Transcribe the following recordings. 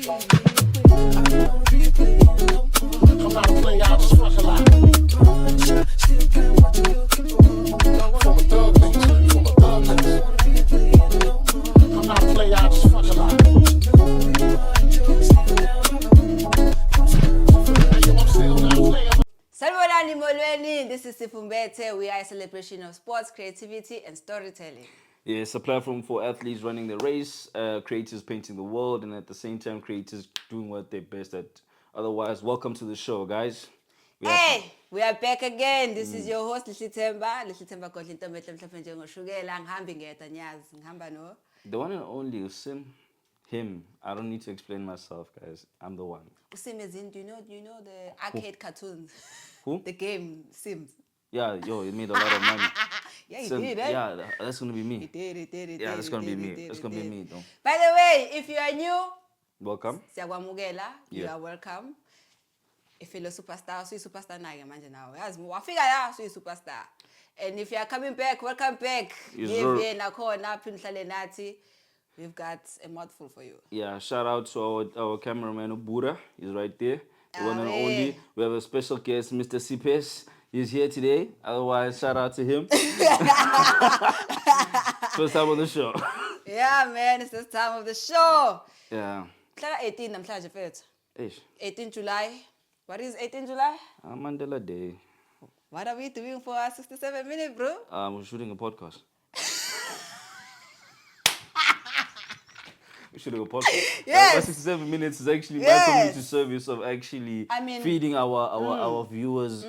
I'm not a player, I just fuck a lot. From a thug nigga, from a thug nigga. I'm not a player, I just fuck a lot. Hey, yo, I'm still not a player. Salmonani Molweni, this is Sifumbethe. We are a celebration of sports, creativity, and storytelling. Yeah, it's a platform for athletes running the race, creators painting the world, and at the same time, creators doing what they're best at. Otherwise, welcome to the show, guys. We are back again. This is your host, Lishithemba Kodlintombetle mhlophe njengoshukela. Ngihambi ngedwa nyazi. Ngihamba no. The one and only Usim, him. I don't need to explain myself, guys. I'm the one. Usim is in, do you know the arcade cartoons? Who? The game Sims. Yeah, yo, it made a lot of money. Yeah, he Sim, did, eh? yeah, that's gonna be me. He did. Yeah, that's gonna be me. That's gonna be me, though. By the way, if you are new, Welcome. Siyakwamukela. You Yeah. are welcome. If you're a superstar, so you're superstar now, manje now. Yazi wafika la, so you're superstar. And if you are coming back, welcome back. Yes, sir. We've got a mouthful for you. Yeah, shout out to our cameraman Ubura. He's right there. The one and Aye. only. We have a special guest, Mr. Sipes. He's here today. Otherwise, shout out to him. First time on the show. Yeah, man, it's the time of the show. Yeah. Mhlaka 18 namhlanje mfethu. Ish. 18 July. What is 18 July? Mandela Day. What are we doing for our 67 minutes, bro? We're shooting a podcast. We're shooting a podcast. Yes. That 67 minutes is actually my Yes. community service of actually feeding our viewers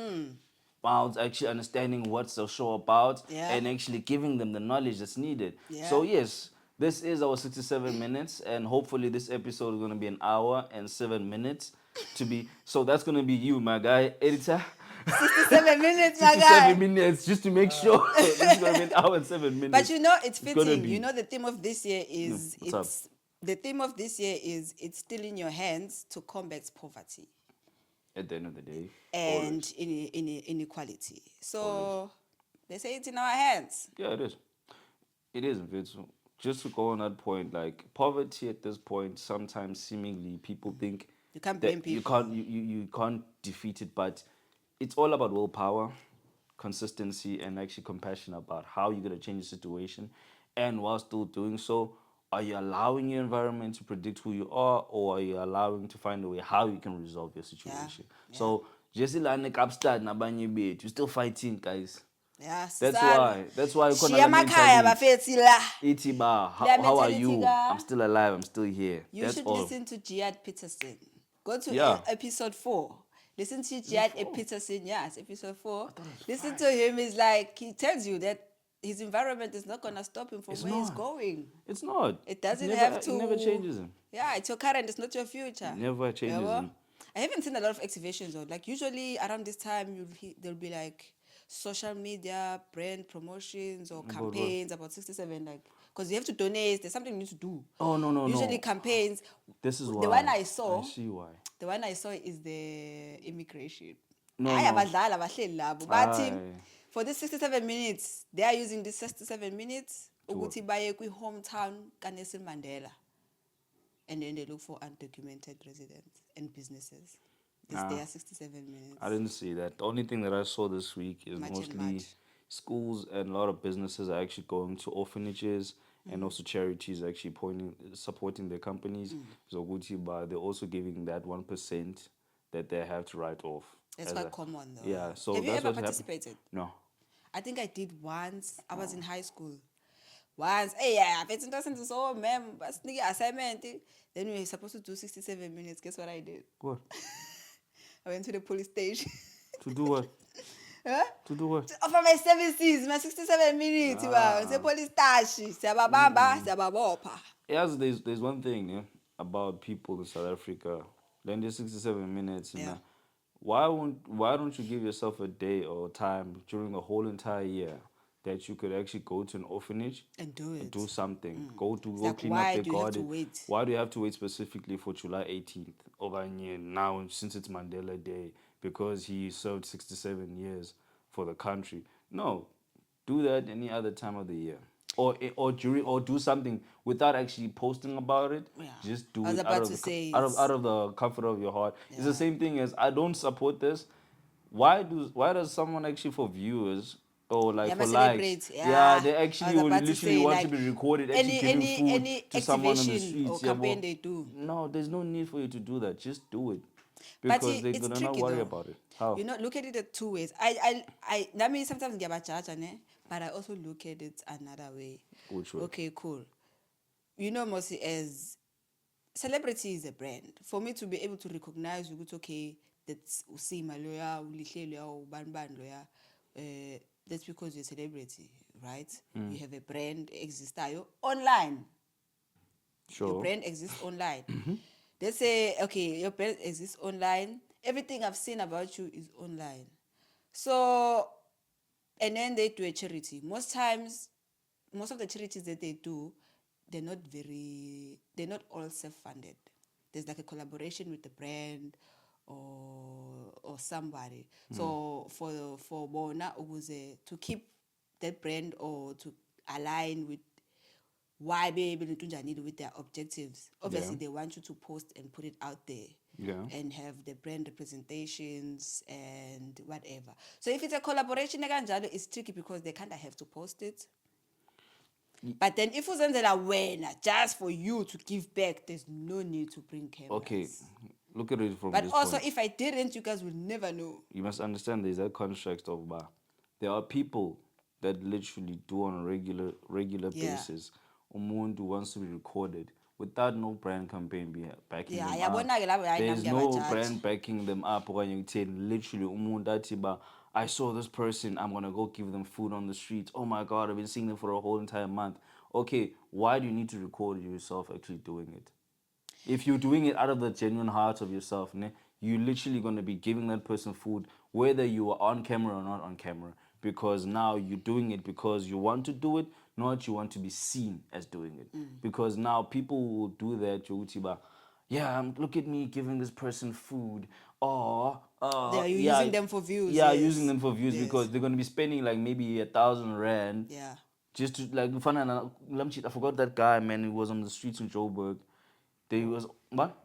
about actually understanding what's the show about and actually giving them the knowledge that's needed. Yeah. So yes, this is our 67 minutes, and hopefully this episode is going to be an hour and 7 minutes to be. So that's going to be you, my guy, editor. 67 minutes, my guy. 67 minutes, just to make sure this is going to be an hour and 7 minutes. But you know, it's gonna fitting. be. You know, the theme of this year is what's up? the theme of this year is it's still in your hands to combat poverty At the end of the day. and inequality. So they say it's in our hands. Yeah, it is. It is, Vince. Just to go on that point, like poverty at this point, sometimes seemingly people think You can't that blame people. you can't defeat it, but it's all about willpower, consistency, and actually compassion about how you're gonna change the situation. And while still doing so, are you allowing your environment to predict who you are, or are you allowing to find a way how you can resolve your situation? So just like upstart nabanye bet, you're still fighting, guys. Yeah, That's why Shiya makhaya bafethi la. Iti ba, La how are mentality you? ka. I'm still alive, I'm still here. You That's should all. listen to Jihad Peterson. Go to Yeah. episode 4. Listen to Jihad Peterson. Yes, episode 4. Listen to him. He's like, he tells you that his environment is not going to stop him from where he's going. It's not. It doesn't never, have to. It never changes him. Yeah, it's your current. It's not your future. Never changes Yabo? him. I haven't seen a lot of activations though. Like usually around this time, there'll be like social media, brand promotions or campaigns about 67. Like, because you have to donate. There's something you need to do. Oh, no. Usually campaigns. This is why. The one I saw. I see why. The one I saw is the immigration. No. Abadlali abahleli labo. Bathi Aye. for this 67 minutes, they are using this 67 minutes ukuthi baye kwi-hometown kaNelson Mandela. And then they look for undocumented residents and businesses. It's their 67 minutes. I didn't see that. The only thing that I saw this week is Much and mostly much. schools and a lot of businesses are actually going to orphanages and also charities actually supporting their companies. So they're also giving that 1% that they have to write off. It's quite common though. Yeah, so have you that's ever what participated? No. I think I did once. I was in high school. Once, hey, yeah, it's interesting to saw, ma'am, but sneaky assignment. Then we were supposed to do 67 minutes. Guess what I did? What? I went to the police station. To do what? Huh? To do what? To offer my services, my 67 minutes. The police station. Siyababamba, siyababopha. Yes, there's one thing about people in South Africa. Then there's 67 minutes. Yeah. Why don't you give yourself a day or time during the whole entire year that you could actually go to an orphanage And do it. and do something? Go like, clean why up do their you have to garden. wait? Why do you have to wait specifically for July 18th over now, since it's Mandela Day, because he served 67 years for the country? No, do that any other time of the year. or during or do something without actually posting about it. Yeah. Just do I was it out about of to the say out of the comfort of your heart. It's the Yeah. same thing as I don't support this. Why does someone actually for viewers or like Yeah, for my likes? celebrate. Yeah, Yeah. they I actually was would about to literally say want to like be recorded actually giving food any to someone on the activation or streets. Yeah, campaign well, they do. no, there's no need for you to do that. Just do it But because they're it's gonna not tricky worry though. about it. How? You know, look at it at two ways. That means sometimes ngiyabajaja ne, but I also look at it another way. Which way? Okay, cool. You know, mostly as celebrity is a brand. For me to be able to recognize you, okay, that's Usima lawyer, Ulihle lawyer, Banban lawyer, that's because you're a celebrity, right? You have a brand existayo online. Your Sure. brand exists online. They say, okay, your brand exists online. Everything I've seen about you is online. So, and then they do a charity. Most times, most of the charities that they do, they're not all self-funded. There's like a collaboration with the brand or somebody. So for Bona Uguze to keep that brand or to align with why be able to do with their objectives. Obviously, Yeah. they want you to post and put it out there. Yeah. And have the brand representations and whatever. So if it's a collaboration, it's tricky because they kind of have to post it. But then if uzenzela wena just for you to give back, there's no need to bring cameras. Okay, look at it from But this also, point. if I didn't, you guys would never know. You must understand there's that construct of there are people that literally do on a regular Yeah. basis. Umuntu wants to be recorded without no brand campaign backing Yeah, them yabona-ke up. labo, hayi, There's nami no ngiyabajudge. brand backing them up. When you literally umuntu athi I saw this person, I'm gonna go give them food on the streets. Oh my god, I've been seeing them for a whole entire month. Okay, why do you need to record yourself actually doing it? If you're doing it out of the genuine heart of yourself, ne, you're literally going to be giving that person food, whether you are on camera or not on camera. Because now you're doing it because you want to do it, not you want to be seen as doing it. Because now people will do that. Yeah, look at me giving this person food. Or, They are yeah, using them for views. yeah, Yes. using them for views Yes. because they're going to be spending like maybe 1,000 rand Yeah. just to like I forgot that guy, man. He was on the streets in Joburg. They was what?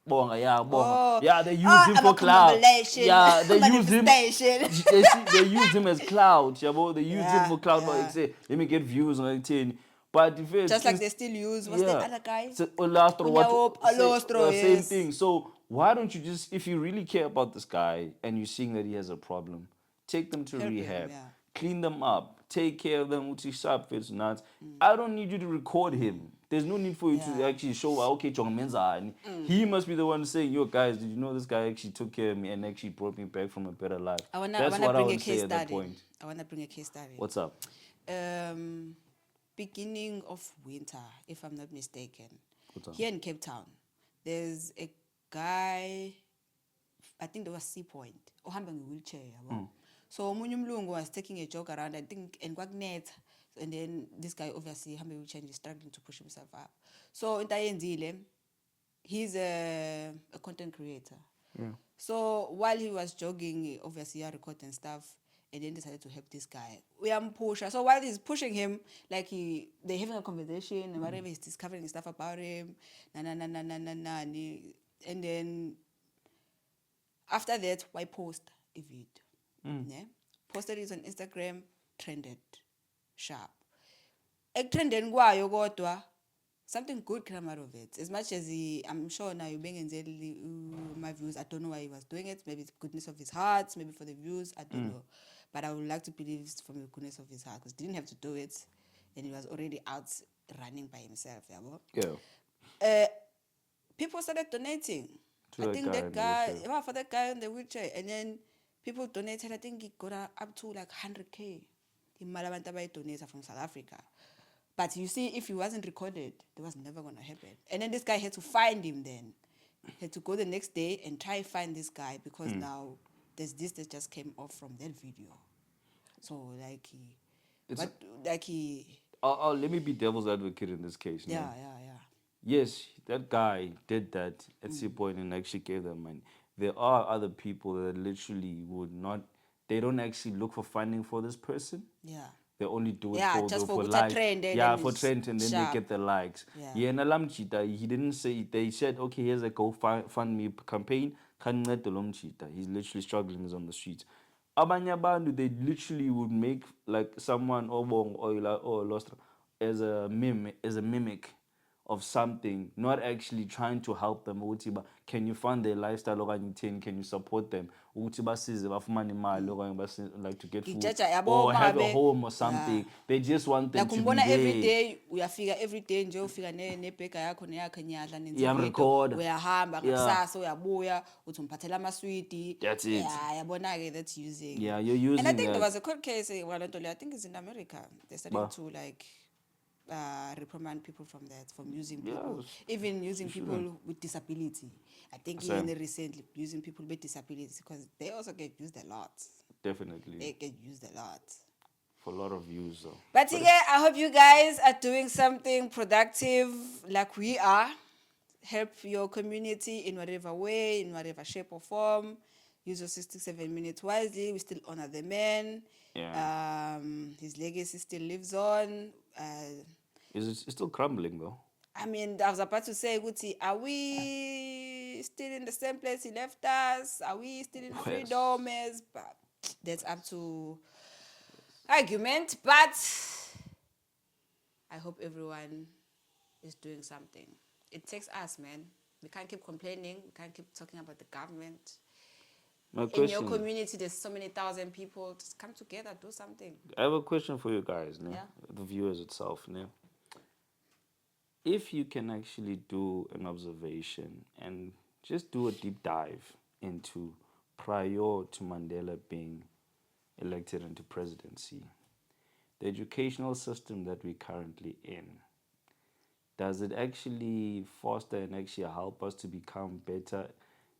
Bonga, yeah, bonga. Oh, Yeah, they used him for cloud. accumulation, Yeah, they used him. manifestation. They used him as cloud. Yeah, they used him Yeah, for cloud. But yeah. like say, let me get views on LinkedIn. But the first, Just like they still use, what's that other guy? So, Olastro, what? Olastro, Same yes. thing. So why don't you just, if you really care about this guy and you're seeing that he has a problem, take them to Help him, rehab, yeah. clean them up, take care of them. Uthi sharp fits nuts. I don't need you to record him. There's no need for you to Yeah. actually show. Okay, Chong Menza. He must be the one saying, "Yo, guys, did you know this guy actually took care of me and actually brought me back from a better life?" That's what I bring want a to say case at that study. point. I want to bring a case study. What's up? Beginning of winter, if I'm not mistaken. What's up? Here in Cape Town, there's a guy, I think there was Sea Point, ohamba nge-wheelchair, yabo. So omunye umlungu was taking a jog around, I think, and kwakunetha. And then this guy obviously hamba wheelchair and he's struggling to push himself up. So into ayenzile, he's a content creator. Yeah. So while he was jogging, obviously he recording stuff, and then decided to help this guy. We are pusher. So while he's pushing him, like they're having a conversation and whatever, he's discovering stuff about him, and then after that, why post a video? Yeah? Posted it on Instagram, trended sharp. Trending kwayo kodwa something good came out of it. As much as I'm sure now you're being my views, I don't know why he was doing it. Maybe it's goodness of his heart, maybe for the views, I don't know. But I would like to believe it's from the goodness of his heart because he didn't have to do it and he was already out running by himself. Yeah. People started donating. To I that think guy that in the guy, wheelchair. yeah, for that guy in the wheelchair. And then people donated, I think it got up to like 100K. Imali donate from South Africa. But you see, if he wasn't recorded, that was never going to happen. And then this guy had to find him then. He had to go the next day and try find this guy because now there's this that just came off from that video. So Let me be devil's advocate in this case. yeah, man. yeah. Yes, that guy did that at some point and actually gave them money. There are other people that literally would not, they don't actually look for funding for this person. Yeah. They only do it Yeah, for just the, for likes. trend, and Yeah, then for it's trend, and then sharp. they get the likes. Yeah. Yeah, and Alamchita, he didn't say. They said, okay, here's a GoFundMe campaign. He's literally struggling. He's on the streets. Abanye abantu, they literally would make like someone or lost as a mimic of something, not actually trying to help them. Ukuthi can you fund their lifestyle okanye uthini? Can you support them? Ukuthi basize bafumane imali okanye like to get food Ngijaja, yabo or uma have a ngabe- home or something. They just want them like to be umbona there. every day uyafika every day nje ufika nebhega yakho neyakho nyadla nenza Uyamrecorda. uyahamba Yeah. ngakusasa uyabuya uthi umphathela amaswidi. That's it. Yeah, yabona ke that's using. Yeah, you're using And I think that. there was a court case I think it's in America. They're starting Bah. to like reprimand people from that, from using people, Yes, even using people with disability. I think Same. even recently using people with disabilities because they also get used a lot. Definitely. They get used a lot. For a lot of views though. But again, I hope you guys are doing something productive like we are. Help your community in whatever way, in whatever shape or form. Use your 67 minutes wisely. We still honor the man. Yeah. His legacy still lives on. It's still crumbling though. I mean, I was about to say, Guti, are we still in the same place he left us? Are we still in freedom? But that's up to argument. But I hope everyone is doing something. It takes us, man. We can't keep complaining. We can't keep talking about the government. My In question, your community, there's so many thousand people. Just come together, do something. I have a question for you guys, ne? Yeah. The viewers itself. Ne? If you can actually do an observation and just do a deep dive into prior to Mandela being elected into presidency, the educational system that we're currently in, does it actually foster and actually help us to become better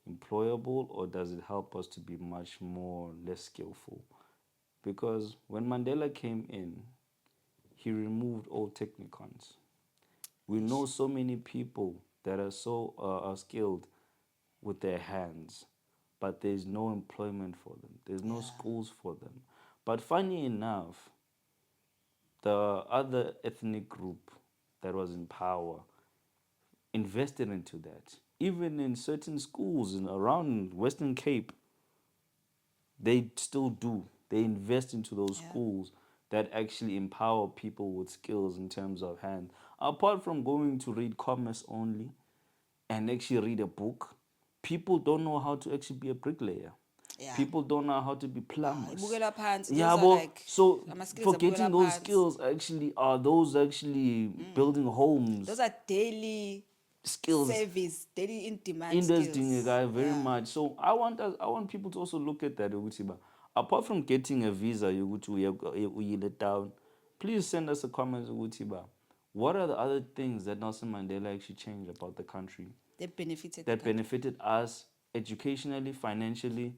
employable, or does it help us to be much more less skillful? Because when Mandela came in, he removed all technicons. We know so many people that are so skilled with their hands, but there's no employment for them. There's no schools for them. But funny enough, the other ethnic group that was in power invested into that. Even in certain schools in around Western Cape, they still do. They invest into those schools that actually empower people with skills in terms of hand. Apart from going to read commerce only and actually read a book, people don't know how to actually be a bricklayer. Yeah. People don't know how to be plumbers. Ibukela phansi, Yeah, those are but like so ama-skills forgetting abukela those phansi. skills actually are those actually building homes. Those are daily Skills. service, daily in demand Interesting, skills. guy, very much. So I want people to also look at that. Apart from getting a visa, you let down. Please send us a comment. What are the other things that Nelson Mandela actually changed about the country They benefited. that benefited us educationally, financially,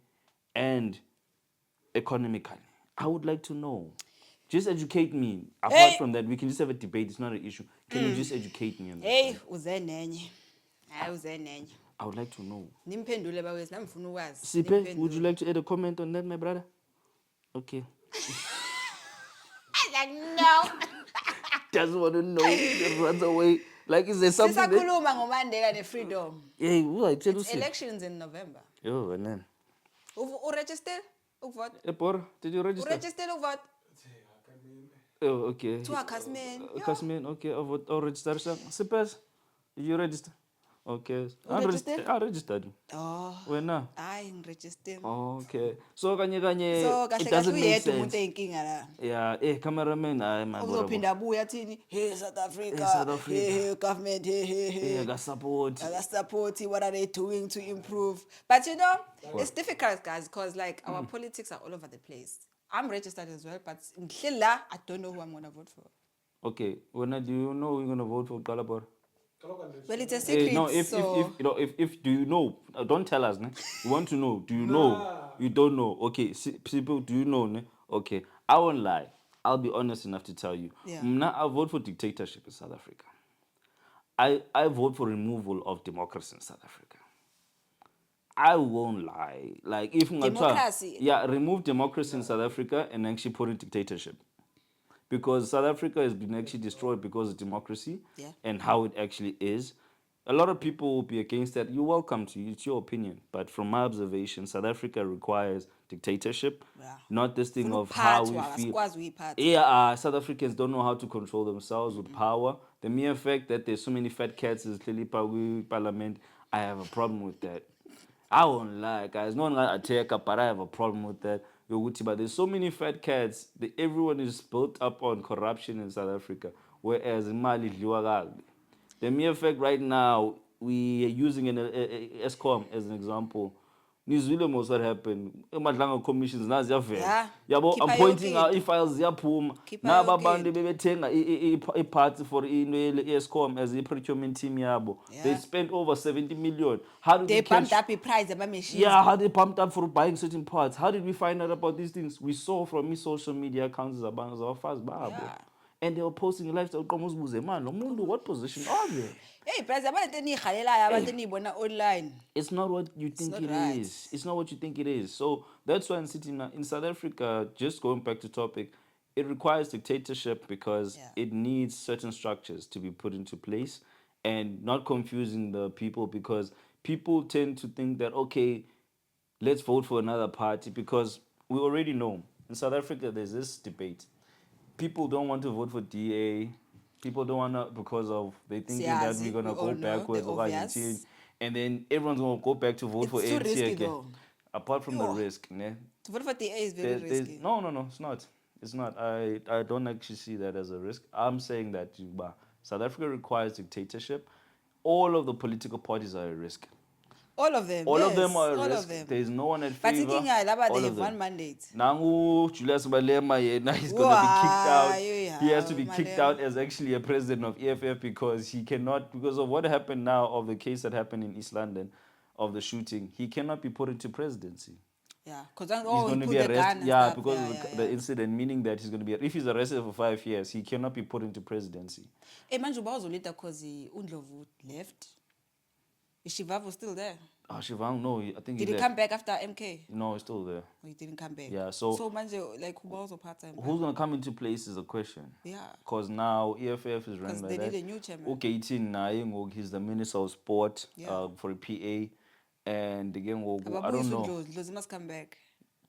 and economically? I would like to know. Just educate me. Apart from that, we can just have a debate. It's not an issue. Can you just educate me on this? Hey, uze nenye. Hayi uze nenye. I would like to know. Nimphendule bawethu, nami ngifuna ukwazi. Sipe, would you like to add a comment on that, my brother? Okay. No. Doesn't want to know. Just runs away. Like, is there something that... Sisakhuluma ngoMandela ne-freedom. Hey, what? Tell us. Elections in November. Yo, and then. Uregister ukuvota? Epor, did you register? Uregister ukuvota? Oh, okay. Kuthiwa khasimeni. Kasmin, okay. I'll register. Sipes, did you register? Okay. I registered. Oh. When now? Hayi ngiregister. Okay. So kanye So it kahle doesn't kahle make uyedwa umuntu sense. eyinkinga la. Yeah, cameraman, my brother. Uzophinda abuya athini? Hey South Africa. Hey, South Africa. Hey government. Hey. Yeah, got support. I support it. What are they doing to improve? But you know, it's difficult, guys, because like our politics are all over the place. I'm registered as well, but until I don't know who I'm gonna vote for. Okay, when do you know you're gonna vote for Galabor? Well, it's a secret. No, if do you know? Don't tell us, ne? We want to know. Do you know? You don't know. Okay, people, do you know? Ne? Okay, I won't lie. I'll be honest enough to tell you. Yeah. Now I vote for dictatorship in South Africa. I vote for removal of democracy in South Africa. I won't lie. Like if Democracy. remove democracy in South Africa and actually put in dictatorship. because South Africa has been actually destroyed because of democracy Yeah. and how it actually is. A lot of people will be against that. You're welcome to. It's your opinion. But from my observation, South Africa requires dictatorship, Yeah. not this thing Funa of how we ukuphathwa, feel. asikwazi ukuyiphatha. Yeah, South Africans don't know how to control themselves with power. The mere fact that there's so many fat cats is clearly parliament, I have a problem with that. I won't lie, guys. No one got attack, but I have a problem with that. But there's so many fat cats. Everyone is built up on corruption in South Africa, whereas in Mali, the mere fact right now we are using an ESCOM as an example. Nizwile most what happened. Emadlanga commissions now ziyavela. Yeah. Yabo, I'm Khipha pointing yonke out into. i-files ziyaphuma. Khipha Naba yonke abantu into. bebethenga i-parts for i-ESCOM as i-procurement team yabo. They Yeah. spent over 70 million. How did They we catch? bumped up the price of machines. Yeah, how they pumped up for buying certain parts. How did we find out about these things? We saw from his social media accounts about fast babo. Yeah. And they were posting lifestyle qomuzibuze man, lo muntu, what position are they? Hey, price abantu eniyikhalelayo abantu eniyibona online. It's not what you think not it right. is. It's not what you think it is. So that's why in South Africa, just going back to topic, it requires dictatorship because Yeah. it needs certain structures to be put into place and not confusing the people because people tend to think that, okay, let's vote for another party because we already know in South Africa there's this debate. People don't want to vote for DA. People don't want to because of they thinking that Siyazi, we're gonna we all go know, backwards the or obvious. change, and then everyone's gonna go back to vote for It's too ANC risky again. though. Apart from the Yo. risk, ne? To vote for DA is very risky. No, it's not. It's not. I don't actually see that as a risk. I'm saying that South Africa requires dictatorship. All of the political parties are a risk. All of them. All yes, of them are a all risk. Of them. There's no one at But favor. thinking laba All they of have them. one mandate. Nangu Julius Malema yena he's gonna be kicked out. Why, He has to be kicked Malema. out as actually a president of EFF because he cannot because of what happened now of the case that happened in East London of the shooting. He cannot be put into presidency. Yeah, because He's going to be arrested. Yeah, Because of the incident, meaning that he's going to be if he's arrested for 5 years, he cannot be put into presidency. Hey, manje ubawuzolita because Undlovu left. Is Shivavo still there? Oh, Shivang, no, I think Did he left. come back after MK? No, he's still there. Or he didn't come back? Yeah, so manje like who part time? who's gonna come into place is a question. Yeah. Because now EFF is running like they that. need a new chairman. Okay, he's the Minister of Sport Yeah. for a PA. And again, I Ababuyise don't know. Ndlozi must come back.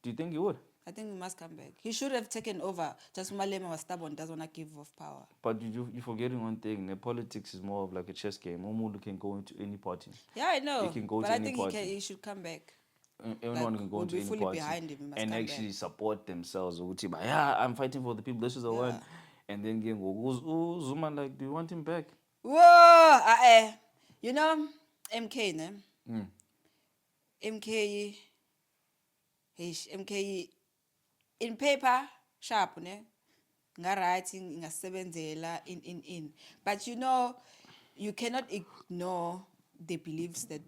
Do you think he would? I think he must come back. He should have taken over. Just Malema was stubborn, doesn't want to give off power. But you're forgetting one thing. The politics is more of like a chess game. Omuntu can go into any party. Yeah, I know. He can go but to I any think party. he should come back. Anyone Like, can go we'll into be any fully party behind him, he must and come actually back. support themselves. Yeah, I'm fighting for the people. This is the one. And then Zuma, like, do you want him back? Whoa! You know, MK, ne? MK, MK, in paper, sharp, ne? Nga writing, nga sebenzela, in. But you know, you cannot ignore the beliefs that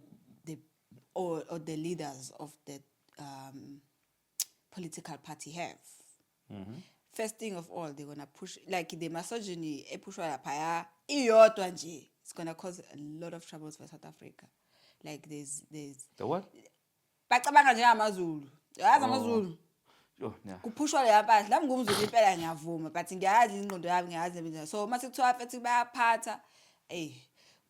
or the leaders of the political party have. First thing of all, they're gonna push like the misogyny, it's gonna cause a lot of troubles for South Africa. Like there's The what? bacabanga njengamazulu. Yazi amazulu. Oh, yeah. Kupushwa leya mpahla lami ngumzulu impela ngiyavuma but ngiyazi ingqondo yami ngiyazi so mase kuthiwa futhi bayaphatha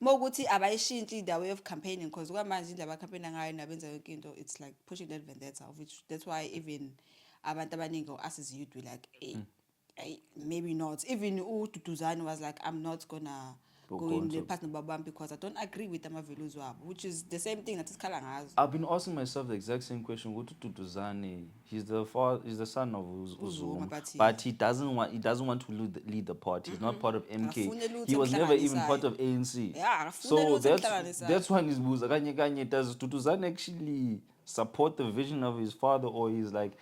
mokuthi abayishintshi the way of campaigning because kwamanje indaba campaign ngayo nabenza yonke into it's like pushing that vendetta of which that's why even abantu abaningi us as youth we like maybe not even uDuduzane was like I'm not gonna go in the past nobabam because I don't agree with them values which is the same thing that is khala ngazo. I've been asking myself the exact same question. Go to Duduzane. He's the son of Uzuma, but he doesn't want to lead the party. He's not part of MK. He was never even part of ANC. Yeah, so that's why he's buza kanye. Does Duduzane actually support the vision of his father, or he's like,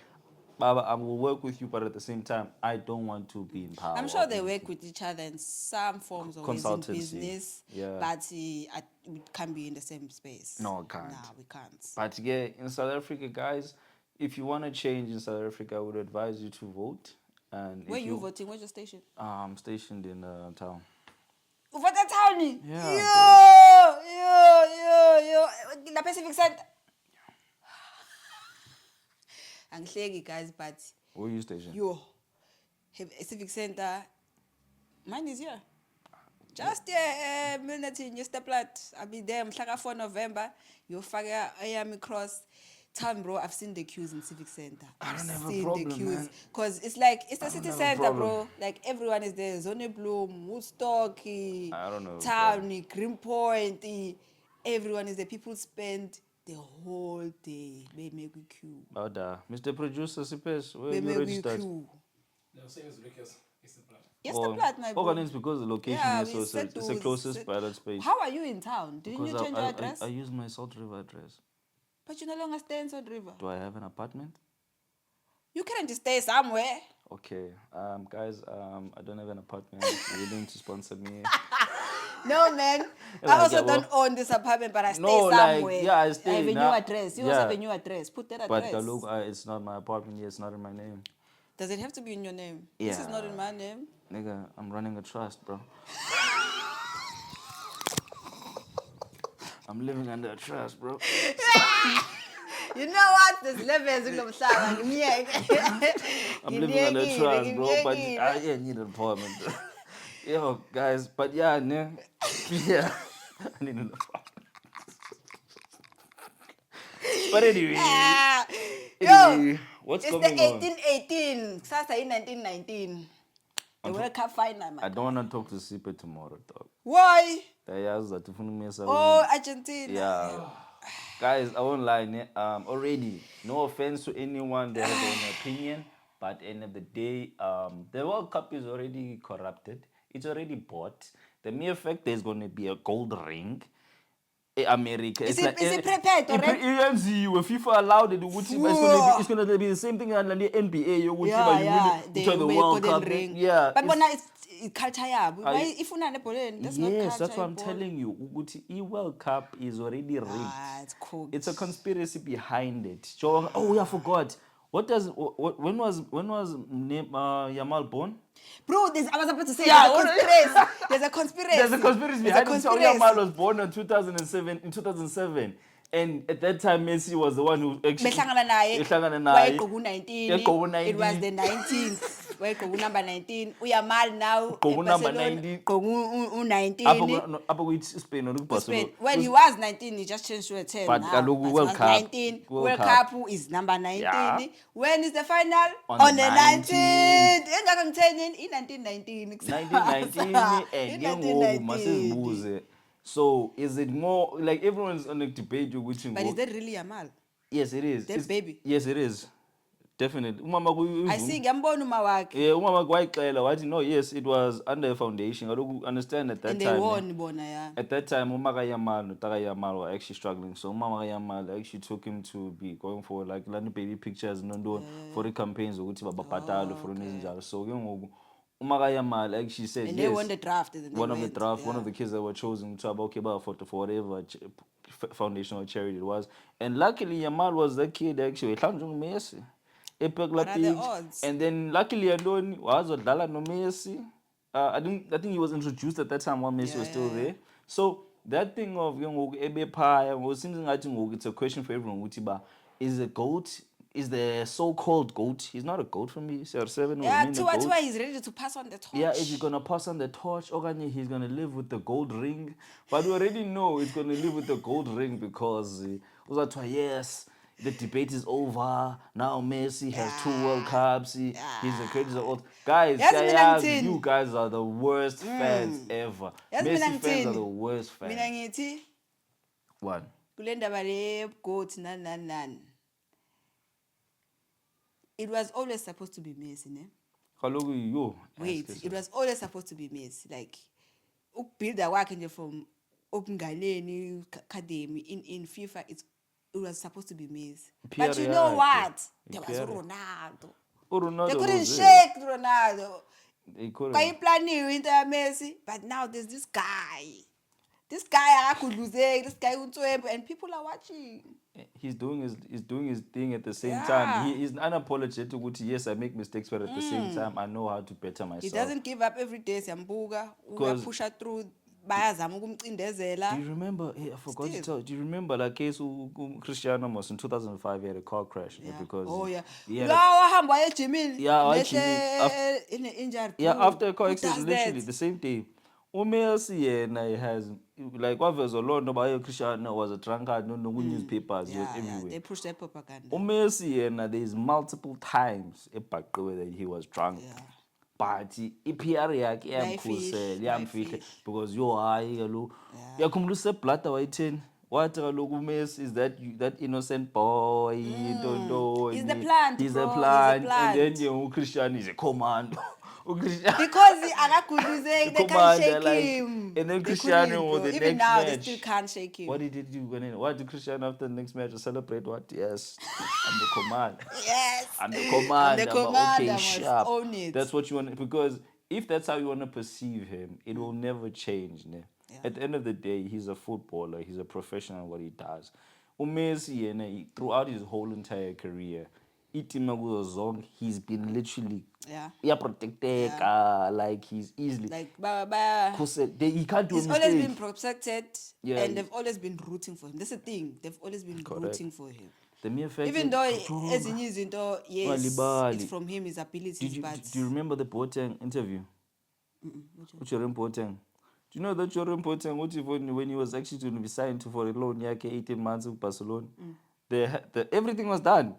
Baba, I will work with you, but at the same time, I don't want to be in power. I'm sure they work with each other in some forms of ways in business, but we can't be in the same space. No, we can't. No, we can't. But yeah, in South Africa, guys, if you want to change in South Africa, I would advise you to vote. And where you voting? Where's your station? I'm stationed in town. Over the town? Yeah. Yo. The Pacific Center. Angihleki guys, but where are you stationed? yo Civic Center. Mine is here. Just a minute in Yesterplat. I'll be there. Mhlaka 4 November. You'll figure I am across town, bro. I've seen the queues in Civic Center. I don't have a seen problem, the queues. man. Because it's like, it's the I don't city have a center, problem. bro. Like everyone is there. Zone Bloom, Woodstock, I don't have a Town, Greenpoint. Everyone is there. People spend the whole day. They make a queue. But Mr. Producer, Sipes, where They you make a registered? queue. The same as Lucas. It's the plan. Yesterplat, my bro. It's because the location Yeah, is we so said it's the to- closest said- pilot space. How are you in town? Didn't you Because change your address? I use my Salt River address. But you no longer stay in Salt River. Do I have an apartment? You can't just stay somewhere. Okay, guys, I don't have an apartment. You willing to sponsor me? No, man. Like, I also yeah, well- don't own this apartment, but I stay No, like, somewhere. yeah, I stay have a new now- address. You also yeah. have a new address. Put that But address. look, it's not my apartment here. It's not in my name. Does it have to be in your name? This is not in Yeah. my name. Nigga, I'm running a trust, bro. I'm living under a trust, bro. You know what? There's levels in the I'm living under a trust, bro. But I need an apartment. Yo, guys, but yeah, yeah, I need an apartment. But anyway, Yo, what's it's the going on? 1818. Sasa in 1919. The World Cup final, I man. don't want to talk to Sipe tomorrow, dog. Why? Oh, Argentina. yeah. Guys, I won't lie. Already, no offense to anyone that has an opinion, but at the end of the day, the World Cup is already corrupted. It's already bought. The mere fact there's going to be a gold ring. America. Is it prepared already? When FIFA allowed it, it's going to be the same thing as the NBA. You would They the make World golden Cup. ring. Yeah. But it's culture. Why if you're not that's not culture. Yes, that's what I'm telling you. The World Cup is already rigged. It's cooked. It's a conspiracy behind it. Oh, yeah, I forgot. When was Yamal born? Bro, I was about to say Yeah, there's a conspiracy. There's a conspiracy behind it. Yamal was born in 2007. And at that time, Messi was the one who actually... Behlangana naye. Behlangana naye. Wayeqobu 19. Eqobu 19. It was the 19th. Wayeqobu number 19. Uyamal now. Qobu number 19. Qobu 19. Spain or Spain. Barcelona. When he was 19, he just changed to a 10 But now. kaloku But World he was Cup. 19. World World Cup. Cup is number 19. Yeah. When is the final? On the 19th. In 1919. 1919 and In Masses. So is it more like everyone's on a debate which But is that really Yamal? yes it is. That baby? Yes it is. Definitely. I see ngiyambona uma wakhe. Yeah, umama kwayixela wathi no, yes, it was under a foundation. I don't understand at that And they time. won bona, yeah. At that time, Umaka Yamal and Taka Yamal were actually struggling. So Umama Yamal actually took him to be going for like Lani baby pictures and for the campaigns ukuthi bababhatale for nezinjalo. So ke ngoku Umaka Yamal actually said And yes. they won the draft. And One of the draft, one of the kids that were chosen to about for whatever foundation or charity it was. And luckily Yamal was the kid actually. Messi. What are the odds? And then luckily Alone was Dala no Messi. I think he was introduced at that time while Messi was still there. So that thing of Ebe Pie was something I think it's a question for everyone. Is the GOAT, is the so-called GOAT, he's not a GOAT for me, CR7 Yeah, was that's why he's ready to pass on the torch. yeah, is he gonna pass on the torch or he's gonna live with the gold ring? But we already know he's gonna live with the gold ring because yes, the debate is over. Now Messi has 2 World Cups. He's the greatest of all. Guys, you guys are the worst fans ever. Messi fans are the worst fans. Mina ngithi One. kule ndaba le goat nan. It was always supposed to be Messi, ne? Wait, it was always supposed to be Messi. Like, ukubhilda kwakhe nje from ubunganeni academy in FIFA, it was supposed to be Messi. But you know what? There was Ronaldo. They couldn't shake Ronaldo. They couldn't. Kayiplaniwe into Messi, but now there's this guy. This guy akudluzeki, this guy uNtswembu, and people are watching. He's doing his thing at the same time. He is unapologetic with yes, I make mistakes, but at the same time I know how to better myself. He doesn't give up every day, Sambuga. We push through bayazama Do ukumcindezela. you remember? Hey, I forgot to Still. tell. Do you remember that case Cristiano was in 2005? He had a car crash because Oh yeah. he had Wahamba ejimini. Yeah, wajimile. In injured. yeah, Bro, after a car who accident, does literally that? the same day. Messi he has like what was a lot about Cristiano was a drunkard. No, newspapers. He was everywhere. They push that propaganda. Messi there's multiple times that he was drunk. Yeah. But i-PR yakhe Bayifihla, iyamfihla bayifihla. because yo hayi kaloku uyakhumbula useblata wayitheni wathi kaloku uMessi is that innocent boy into He's the plant, he's bro, a he's a plant and plant. then uChristiano is a commando uChristiano Because they can't commander, shake like, him. and then They Cristiano couldn't, was bro. the Even next now, match. they still can't shake him. What did he do? What did Cristiano after the next match celebrate? What? Yes, I'm the commander. Yes. I'm the commander. I'm the but commander, okay, must sharp. own it. That's what you want because if that's how you want to perceive him, it will never change. Ne? Yeah. At the end of the day, he's a footballer. He's a professional at what he does. Messi, throughout his whole entire career, he's been literally protected. Like he's easily Like, he can't do a he's mistake. always been protected, Yeah, and they've always been rooting for him. That's the thing. They've always been rooting for him. The mere fact Even that- though, as in his into, yes, Walibali. it's from him, his abilities, do you but... do you remember the Boateng interview? Uchorim Boateng. Do you know that Chorim Boateng, when he was actually to be signed for a loan, 18 months with Barcelona, everything was done.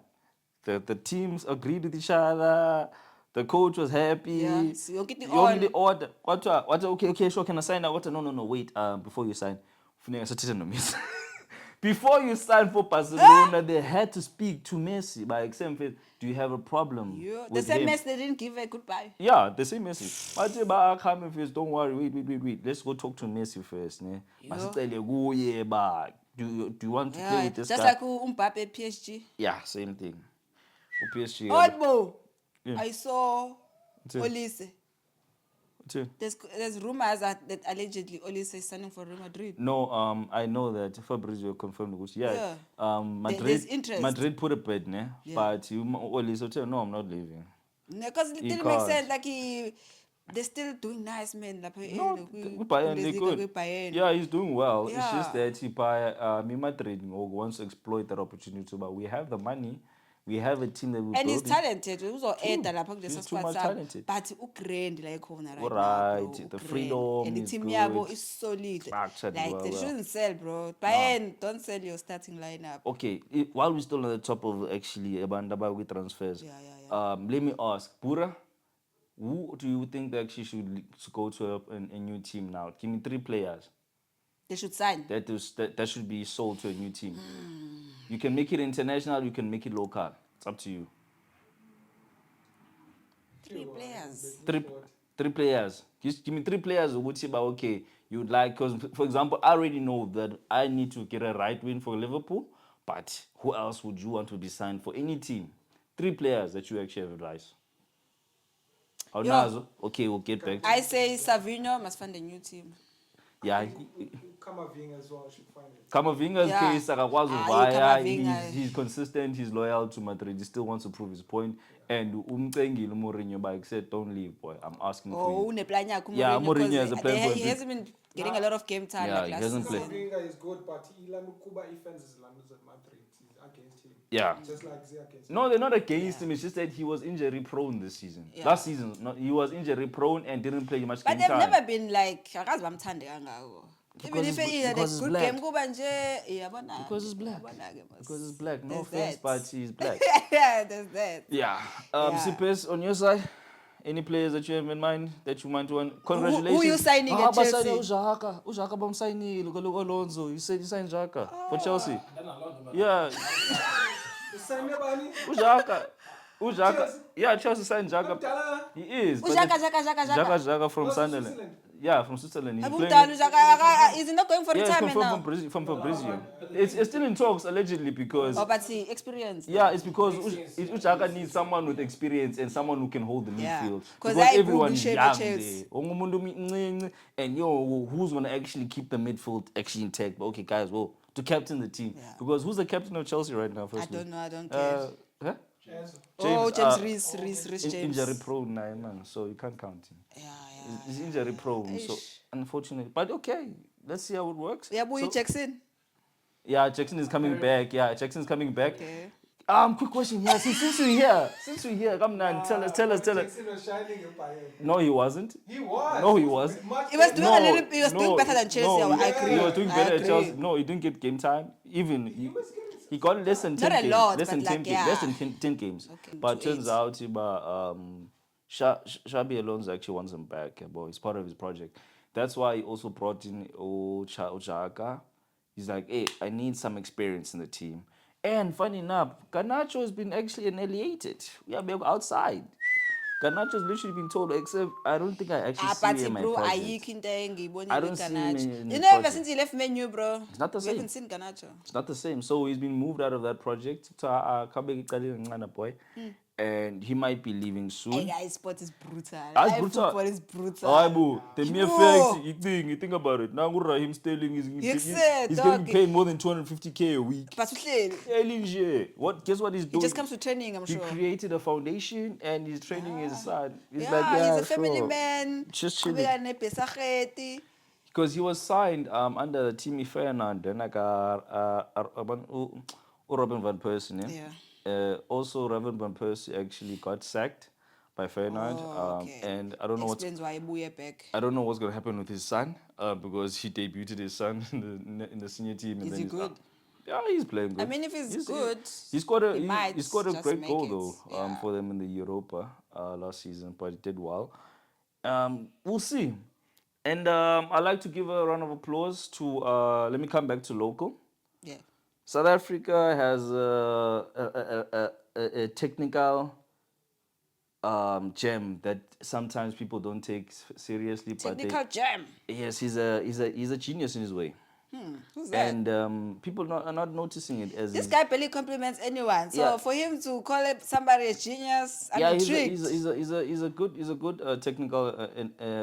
The teams agreed with each other. The coach was happy. Yeah, so you're getting you only on. order. What? Okay, sure. Can I sign now? What? No. Wait. Before you sign, before you sign for Barcelona, they had to speak to Messi by example. Do you have a problem? The with same him? mess they didn't give a goodbye. Yeah, the same Messi. But come first. Don't worry. Wait. Let's go talk to Messi first. Ne? Do you want to play with this Just guy? like Mbappe PSG. Yeah, same thing. PSG. Oddbo, Yeah. I saw What's it? Olise. What's it? There's rumors that allegedly Olise is signing for Real Madrid. No, I know that Fabrizio confirmed which Yeah. Madrid There's interest. Madrid put a bid, ne? Yeah. But you only so tell no, I'm not leaving. Because it didn't make sense. Like they're still doing nice, man. Like, No, Bayern, they good. Yeah, he's doing well. It's just Yeah. that he Madrid wants to exploit that opportunity, but we have the money. We have a team that will And he's build it. talented. He's too much talented. But grand like right now, Alright, bro. the Grand. freedom and the is team good. yabo is solid. Structured Like well, they well. shouldn't sell, bro. Bayern, don't sell your starting lineup. Okay, while we're still on the top of actually with transfers, Yeah. Let me ask, Pura, who do you think that actually should go to a new team now? Give me 3 players They should sign. that should be sold to a new team. You can make it international, you can make it local. It's up to you. 3 players. Three players. Just give me 3 players who would say, but okay, you'd like, because for example, I already know that I need to get a right wing for Liverpool, but who else would you want to be signed for any team? 3 players that you actually have advice. Oh, Nazo? Okay, we'll get back to I say Savinho must find a new team. Yeah. Kamavinga as well should find it. Kamavinga's Yeah. case, akakwazi Ah, uvaya, Kamavinga. he's consistent, he's loyal to Madrid, he still wants to prove his point. And Umcengile Mourinho by said, don't leave, boy. I'm asking for Oh, you. Yeah, Mourinho has a plan for he him. hasn't been getting a lot of game time. Yeah, like he last hasn't season. played. Kamavinga is good, but Kuba defense is at Madrid. He's against him. Yeah. Just like they against him. No, they're not against him. It's just that he was injury prone this season. Yeah. Last season, he was injury prone and didn't play much But game they've time. never been like, akazi bamthande kangako. Even if he had a because it's good black. game, kuba nje, iyabona. Because it's black. Iyabona-ke, mos. Because it's black. No There's offense, that. but he's black. Yeah, there's that. Yeah. Yeah. Sipes, on your side, any players that you have in mind that you might want? Congratulations. Who you signing at Chelsea? Ujaka bamsignile kaloku Alonso. You said you signed Xhaka for Chelsea. Yeah. Ujaka. Yeah, Chelsea signed Xhaka. He is. but Xhaka from Sunderland. Yeah, from Switzerland. He's playing. Is he not going for Yeah, it's retirement confirmed now? from Fabrizio. It's still in talks allegedly because Oh, but see, experience. yeah, it's because Ujaka needs someone with experience and someone who can hold the Yeah. midfield. 'Cause Because I everyone is Google young Chelsea. there. Ongumuntu mncinci, and who's gonna actually keep the midfield actually intact? But okay, guys, well, to captain the team. Yeah. Because who's the captain of Chelsea right now? I Firstly? don't know, I don't care. Huh? James Reece James. Injury prone, man, so you can't count him. Yeah. He's injury prone, so Eish. unfortunately. But okay, let's see how it works. Yeah, boy, So- Jackson. yeah, Jackson is coming back. Yeah, Jackson's coming back. Okay. Quick question. Yeah, since we're here, come on, tell us. Jackson was shining your fire. No, he wasn't. He was. No, he was. Much He was better. doing a little. He was doing better than Chelsea. No, I he agree. was doing I better at agree. Chelsea. No, he didn't get game time. Even He was getting he got less than 10 Not a games. lot, less than but 10 like, games. Less yeah. than 10 games. Okay, But to turns eight. out Shabi Alonso actually wants him back. Boy, it's part of his project. That's why he also brought in Ojaka. He's like, hey, I need some experience in the team. And funny enough, Garnacho has been actually annihilated. Yeah, we're outside. Garnacho's literally been told, except I don't think I actually see But him in my bro, project. ayikho into engiyibonile I don't see him kuGarnacho. in You the know, ever project. since he left Menu, bro. It's not the We same. haven't seen Garnacho. It's not the same. So he's been moved out of that project. Boy. And he might be leaving soon. Hey guys, sport is brutal. That's Live brutal. Football is brutal. Aibu, the mere Bro. fact, you think about it. Now Raheem Sterling is said, he's dog. getting paid more than 250K a week. But uhleli. Guess what he's He doing? just comes to training, I'm He sure. created a foundation and he's training his son. He's Yeah, like, yeah, he's a family sure. man. Just chilling. Qhubeka nebhesageti. Because he was signed under the team Feyenoord, then like Robin van Persie. Yeah. Also, Robin van Persie actually got sacked by Feyenoord, Okay. and I don't know what's Explains why Ibuye back. I don't know what's gonna happen with his son, because he debuted his son in the senior team. And Is then he he's good? Yeah, he's playing good. I mean, if he's good, he scored a he might he scored a just great make goal it. though Yeah. for them in the Europa last season, but he did well. We'll see. And I'd like to give a round of applause to let me come back to local. Yeah. South Africa has a technical gem that sometimes people don't take seriously. Technical gem. Yes, he's a genius in his way. Who's that? And people are not noticing it as This guy barely compliments anyone. So Yeah. for him to call it somebody a genius, I'm intrigued. he's a good technical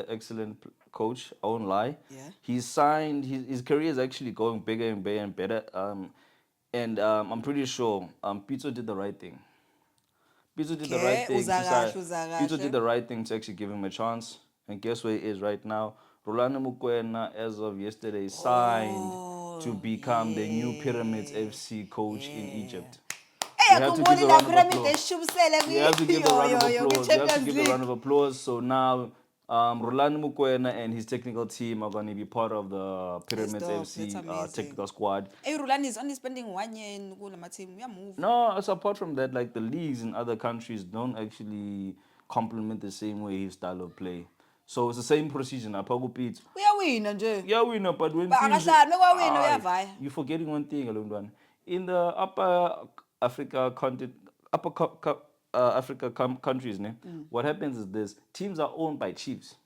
excellent coach. I won't lie. Yeah. He's signed. His career is actually going bigger and bigger and better. And I'm pretty sure Pizzo did the right thing. Pizzo did the Okay, right thing. uzakahle, Pizzo uzakahle. did the right thing to actually give him a chance. And guess where he is right now? Rolando Mukwena, as of yesterday, signed to become the new Pyramids FC coach in Egypt. Hey, We have to akuboni give a la round of pyramid applause. eshubusele We have to give a round of applause. We have to Champions give a League. round of applause. So now, Rolando Mukwena and his technical team are going to be part of the Pyramids dope. FC That's amazing. technical squad. Hey, Rulani is only spending 1 year in kulama team. We are moving. No, so apart from that, like the leagues in other countries don't actually complement the same way his style of play. So it's the same procedure. Napagupit. Uyawina nje. Yeah, we know, but when But things- akahlali, makwawina Aye, uyavaya. you're forgetting one thing, Alundwan. In the upper Africa continent, Africa countries, ne, what happens is this: teams are owned by chiefs.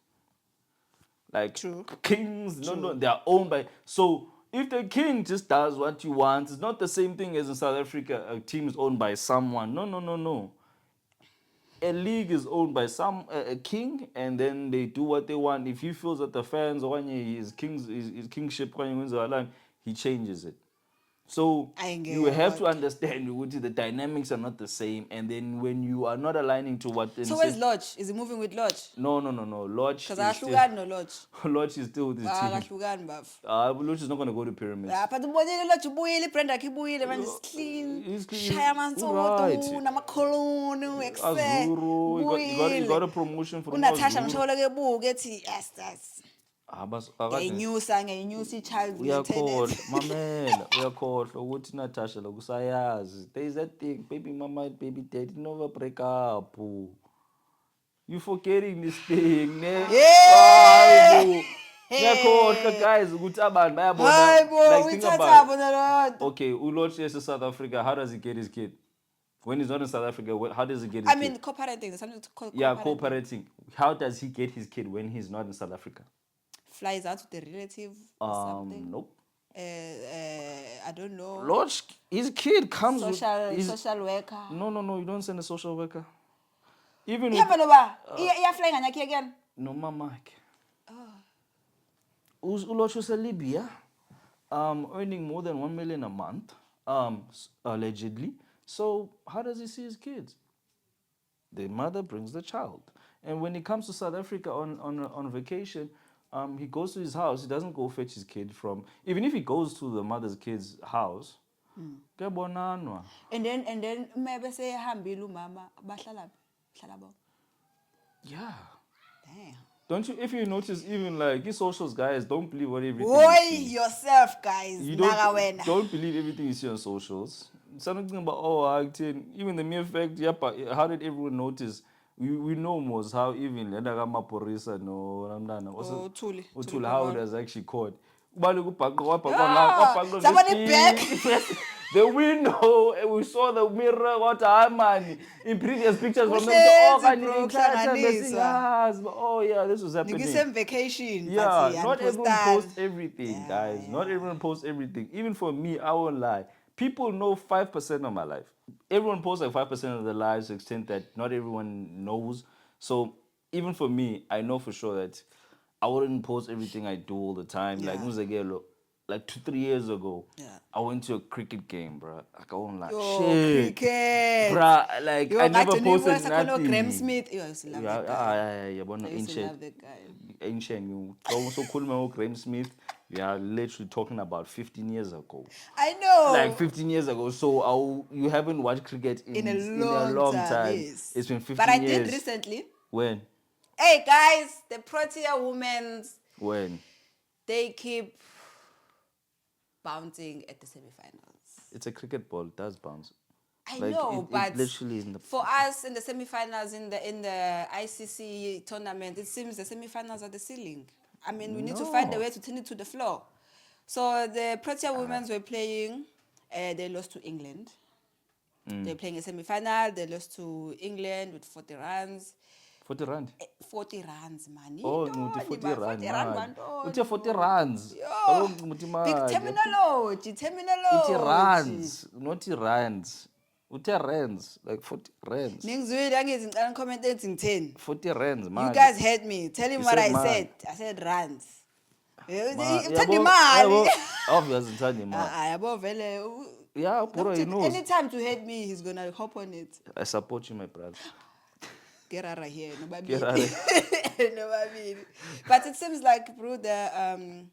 Like True. kings, no, they are owned by. So if the king just does what you want, it's not the same thing as in South Africa. A team is owned by someone. No. A league is owned by a king, and then they do what they want. If he feels that the fans or his kingship, he changes it. So I get you have it. to understand the dynamics are not the same, and then when you are not aligning to what. So where's Lodge? Is he moving with Lodge? No. Lodge Because is still, akahlukani no Lodge. Lodge is still with his team. Akahlukani baf. Lodge is not going to go to Pyramids. Yeah, but ubonile Lodge ubuyile, ibrand yakhe ibuyile manje is clean. He's clean. Shaya amansodo, Right. namakholoni, excel. Azuro, he got a promotion from uNatasha Azuro. ngisholo ke buke ethi yes. Akade- ngeyinyusa i-child uyakhohlwa lieutenant. mamela uyakhohlwa ukuthi Natasha lokusayazi there is that thing baby mama baby daddy never break up. You forgetting this thing ne Yeah. uyakhohlwa guys ukuthi abantu bayabona Hayi bo, like think about uyithathapho nalonto. okay uLodge is in South Africa. How does he get his kid when he's not in South Africa? How does he get his I kid? mean, co-parenting. There's something called Yeah, co-parenting. cooperating. How does he get his kid when he's not in South Africa? Flies out with the relative or something. Nope. I don't know. Lodge, his kid comes with Social worker. No, you don't send a social worker. Even Ihamba noba iyafly nganyakhe again. no mama. Lodge was a Libya, earning more than 1 million a month, allegedly. So how does he see his kids? The mother brings the child. And when he comes to South Africa on vacation, he goes to his house. He doesn't go fetch his kid from. Even if he goes to the mother's kid's house, kuyabonanwa. And then maybe say ehambile umama bahlala hlala bo. Yeah. Damn. Don't you? If you notice, even like you socials guys don't believe what everything. Boy, you see. yourself, guys. You Naga wena. don't believe everything you see on socials. Something about acting, even the mere fact, how did everyone notice? We know most how even Lendaka Maporisa no Ramdana Oh, Thuli. Utul how it was actually caught. Somebody back. the window, and we saw the mirror. What man in previous pictures from them. Uhlezi, bro, Oh yeah, this was happening. Nigga vacation. Yeah, but not everyone postal. posts everything, guys. Not everyone posts everything. Even for me, I won't lie. People know 5% of my life. Everyone posts like 5% of their lives to the extent that not everyone knows. So even for me, I know for sure that I wouldn't post everything I do all the time. Yeah. Like 2-3 years ago, Yeah. I went to a cricket game, bro. Like I won't lie. Yo, Shit. cricket. Bruh, like Yo, I never ngathi nibuya posted sakhono nothing. Graham Smith. Yo, I used to love that guy. Yeah, I used to love that guy. ancient. You also cool man Graham Smith. We are literally talking about 15 years ago. I know. Like 15 years ago. So you haven't watched cricket in in a long time. Yes. It's been 15 But I years. did recently. When? Hey guys, the Protea women's When? they keep bouncing at the semifinals. It's a cricket ball. It does bounce. I Like, know, it but literally is in the. for us in the semifinals in the ICC tournament, it seems the semifinals are the ceiling. I mean, we need to find a way to turn it to the floor. So the Protea women's were playing. They lost to England. They're playing a semi-final. They lost to England with 40 runs. 40 rand. 40 runs, man. Oh, Yintoni 40 ba? rand. 40 rand, Man. bantoni, Uthi 40 bro. rands. Yo, Kaloku muthi big mali. terminology. Uthi rands, not rands. Uthi rands, like 40 rands. Ningizwile angithi ngicela ngicomment ethi ngitheni. 40 rands, man. You guys heard me. Tell him You what said I man. said. I said runs. Uthanda Yabo, imali. obviously, uthanda imali. Yabo vele. Yeah, bro, he knows. Anytime to hate me, he's gonna hop on it. I support you, my brother. Get out of here. Nobody. Get out of Nobody. But it seems like, bro, the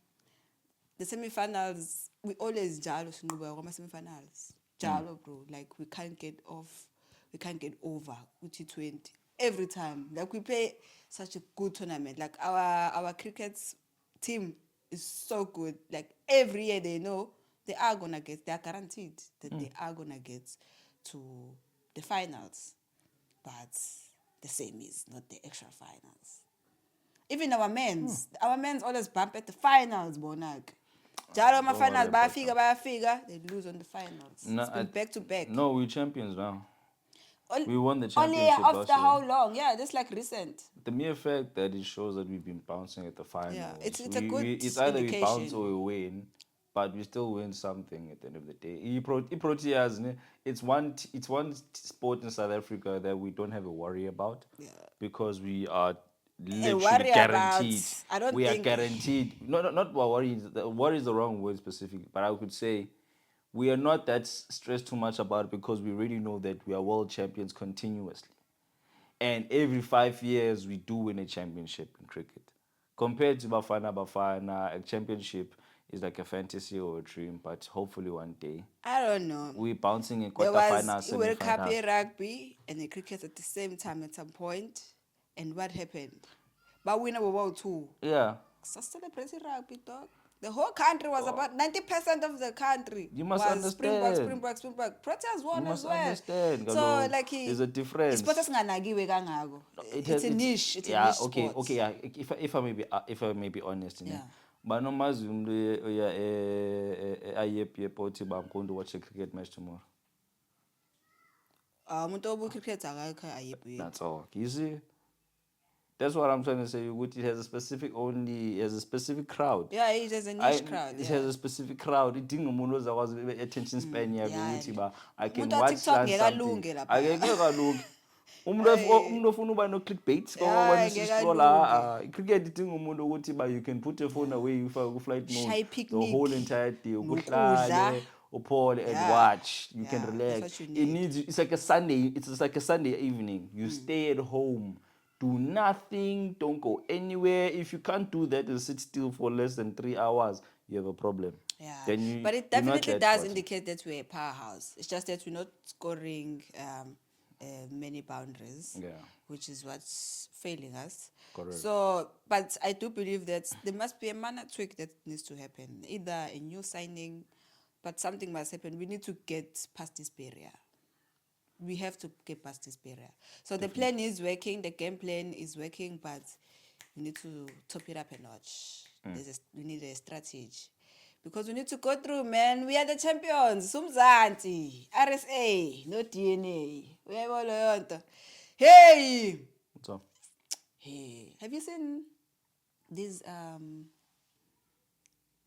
semifinals, we always jalo sinquba kwama semifinals. Jalo, bro. Like we can't get over T20 every time. Like we play such a good tournament. Like our cricket team is so good. Like every year they know they are guaranteed that they are gonna get to the finals. But the semis, not the extra finals. Even our men's always bump at the finals, Bonak. Jalo ma finals, bayafika, they lose on the finals. No, It's been back to back. No, we're champions now. We won the Only championship after last year. how long? Yeah, that's like recent. The mere fact that it shows that we've been bouncing at the finals. Yeah, it's a good It's either we bounce indication. or we win, but we still win something at the end of the day. Proteas, it's one sport in South Africa that we don't have a worry about. Yeah. Because we are worry literally guaranteed. about- I don't we think- are guaranteed. Not worry. Worry is the wrong word specific, but I could say we are not that stressed too much about it because we already know that we are world champions continuously. And every 5 years, we do win a championship in cricket. Compared to Bafana, a championship is like a fantasy or a dream, but hopefully one day. I don't know. We're bouncing in There quarterfinals, was World Cup semifinals. rugby and the cricket at the same time at some point. And what happened? But we never won too. Yeah. So celebrating rugby, dog. The whole country was about 90% of the country. You must was understand. Springbok. Proteas won You as must well. understand, So Galo. like There's a difference. It's it's a niche. It's a niche sport. Okay, yeah. If I may be honest, Yeah. But no mazi umuntu uya ayephi epoti bamkhonto watch a cricket match tomorrow. Umuntu obu cricket akakho ayephi. That's all. You see? That's what I'm trying to say. It has a specific crowd. Yeah, it has a niche crowd. It yeah. has a specific crowd. Idinga umuntu ozakwazi attention span yakhe ukuthi ba I can Umuntu watch wa-TikTok something. ngekalunge lapha. Akekho kalungi. Umuntu ofuna uba no clickbait Yeah, scroll cricket idinga umuntu ukuthi ba you can put your phone away ku flight mode Shy the picnic. whole entire day Nokudla. ukuhlale uphole and Yeah. watch. You Yeah, can that's relax. what you It need. needs it's like a Sunday evening. You stay at home. do nothing, don't go anywhere. If you can't do that and sit still for less than 3 hours, you have a problem. Yeah, Then but it you're not definitely that does spotty. indicate that we're a powerhouse. It's just that we're not scoring many boundaries, Yeah. which is what's failing us. Correct. So, but I do believe that there must be a manner tweak that needs to happen, either a new signing, but something must happen. We need to get past this barrier. We have to get past this barrier. So the plan is working, the game plan is working, but we need to top it up a notch. We need a strategy. Because we need to go through, man. We are the champions. Sumzanti, RSA, no DNA. Uyayibona leyo nto. Hey! What's up? Hey, have you seen these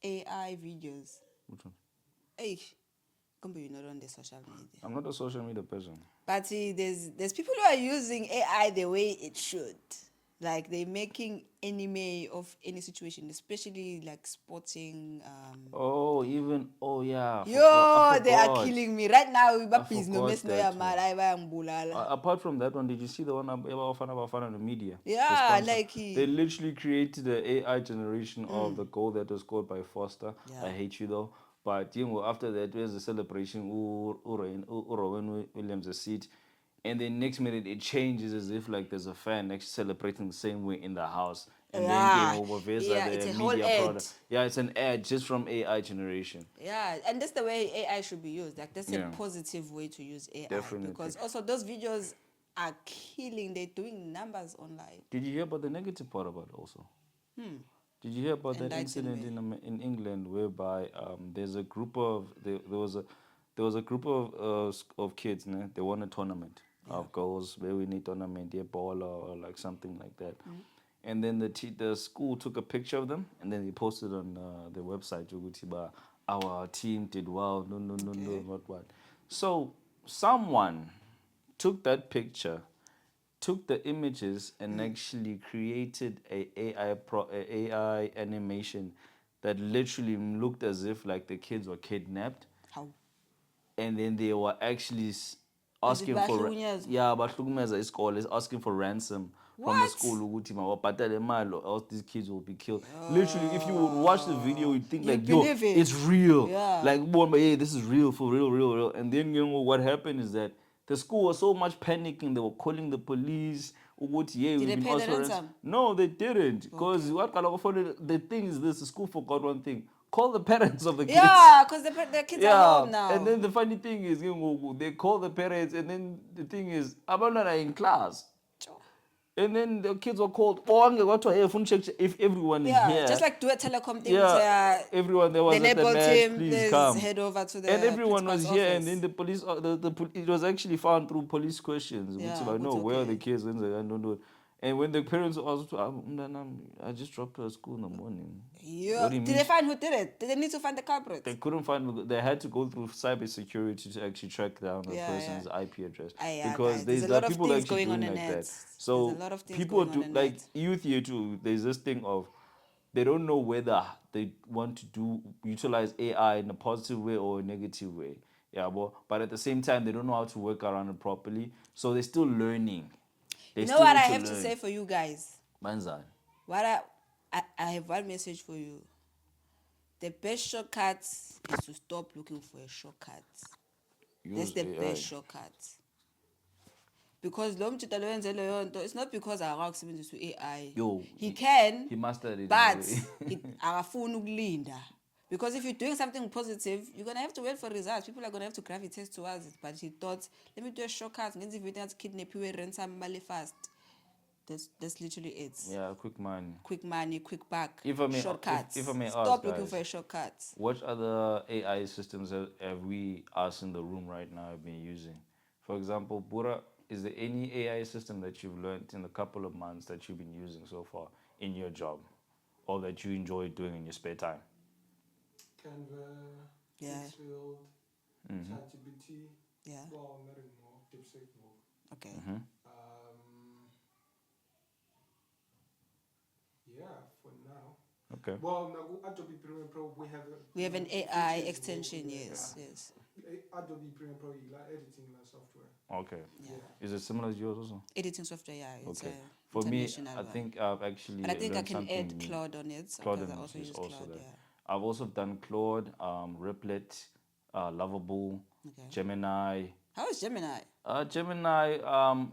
AI videos? Which one? Hey, come you're not on the social media. I'm not a social media person. But there's people who are using AI the way it should. Like they're making anime of any situation, especially like sporting. Oh, even yeah. I Yo, they are forgot. killing me right now. forgot that one. Yeah, Apart from that one, did you see the one about Fana the media? The yeah, sponsor? like They literally created the AI generation of the goal that was scored by Foster. Yeah. I hate you though. But after that, there's a celebration. Rowan Williams a seat. And then next minute it changes as if like there's a fan actually celebrating the same way in the house. And then Yeah. game over Vesa, Yeah, the it's a whole media ad. product. Yeah, it's an ad just from AI generation. Yeah, and that's the way AI should be used. Like that's Yeah. a positive way to use AI. Definitely. Because also those videos are killing. They're doing numbers online. Did you hear about the negative part about it also? Did you hear about that Enlighten incident me. in England whereby there's a group of there was a group of kids, né? They won a tournament of girls where we need tournament, yeah, ball or like something like that. And then the school took a picture of them and then they posted on their website. Our team did well. No, what. So someone took that picture, took the images and actually created a AI animation that literally looked as if like the kids were kidnapped, How? and then they were actually asking for bahlukumeza isikole is asking for ransom from the What? school ukuthi mababhatale imali or else these kids will be killed. Literally, if you would watch the video, you'd think You like, yo, believe it. it's real. Yeah. Like, but hey, this is real, for real. And then what happened is that the school was so much panicking, they were calling the police. Yeah, Did they pay the ransom? No, they didn't. Because the thing is this, the school forgot one thing. Call the parents of the kids. Yeah, because the kids are home now. And then the funny thing is, they call the parents, and then the thing is, abantwana are in class. And then the kids were called. If everyone is here. Just like do a telecom thing. Yeah, everyone there was the at the neighbor match, team, please let's come. head over to the And everyone was principal's here, office. and then the police, it was actually found through police questions. Yeah, Which I know where are the okay. kids, and I don't know. And when the parents asked, I just dropped her at school in the morning. Yeah. What do you Did mean? they find who did it? Did they need to find the culprit? They couldn't find. They had to go through cybersecurity to actually track down the Yeah, person's IP address Yeah, because guys, there's a lot of people things actually going on doing the like net. that. So There's a lot of things people going on do the like net. youth here too. There's this thing of they don't know whether they want to utilize AI in a positive way or a negative way. Yeah, but at the same time they don't know how to work around it properly. So they're still learning. They You know still what need I have to learn. say for you guys? Manzai. What I have one message for you. The best shortcut is to stop looking for a shortcut. That's Use the AI. best shortcut. Because it's not because akakusebenzisa AI. Yo, He can, he mastered it. but anyway. akafuni ukulinda. Because if you're doing something positive, you're gonna have to wait for results. People are gonna have to gravitate towards it. But he thought, let me do a shortcut. Ngenza ividiyo ngathi kidnap you ransom money fast. That's literally it. Yeah, quick money. Quick money, quick buck. If I may- shortcuts. if I may Stop ask, looking guys. for a shortcut. What other AI systems have we, us in the room right now, have been using? For example, Bura, is there any AI system that you've learned in the couple of months that you've been using so far in your job or that you enjoy doing in your spare time? Canva, Yeah. Field, ChatGPT. Yeah. Well, not anymore. DeepSeek more. Okay. Yeah, for now. Okay. Well, now Adobe Premiere Pro, We have an AI extension, yes, yes. Adobe Premiere Pro, editing software. Okay. Yeah. Is it similar to yours also? Editing software, yeah. It's Okay. a For me, international I one. think I've actually But I think I learned can something add new. Claude on it. Claude Because I on also it is use also Claude, there. yeah. I've also done Claude, Replit, Lovable, Okay. Gemini. How is Gemini? Gemini,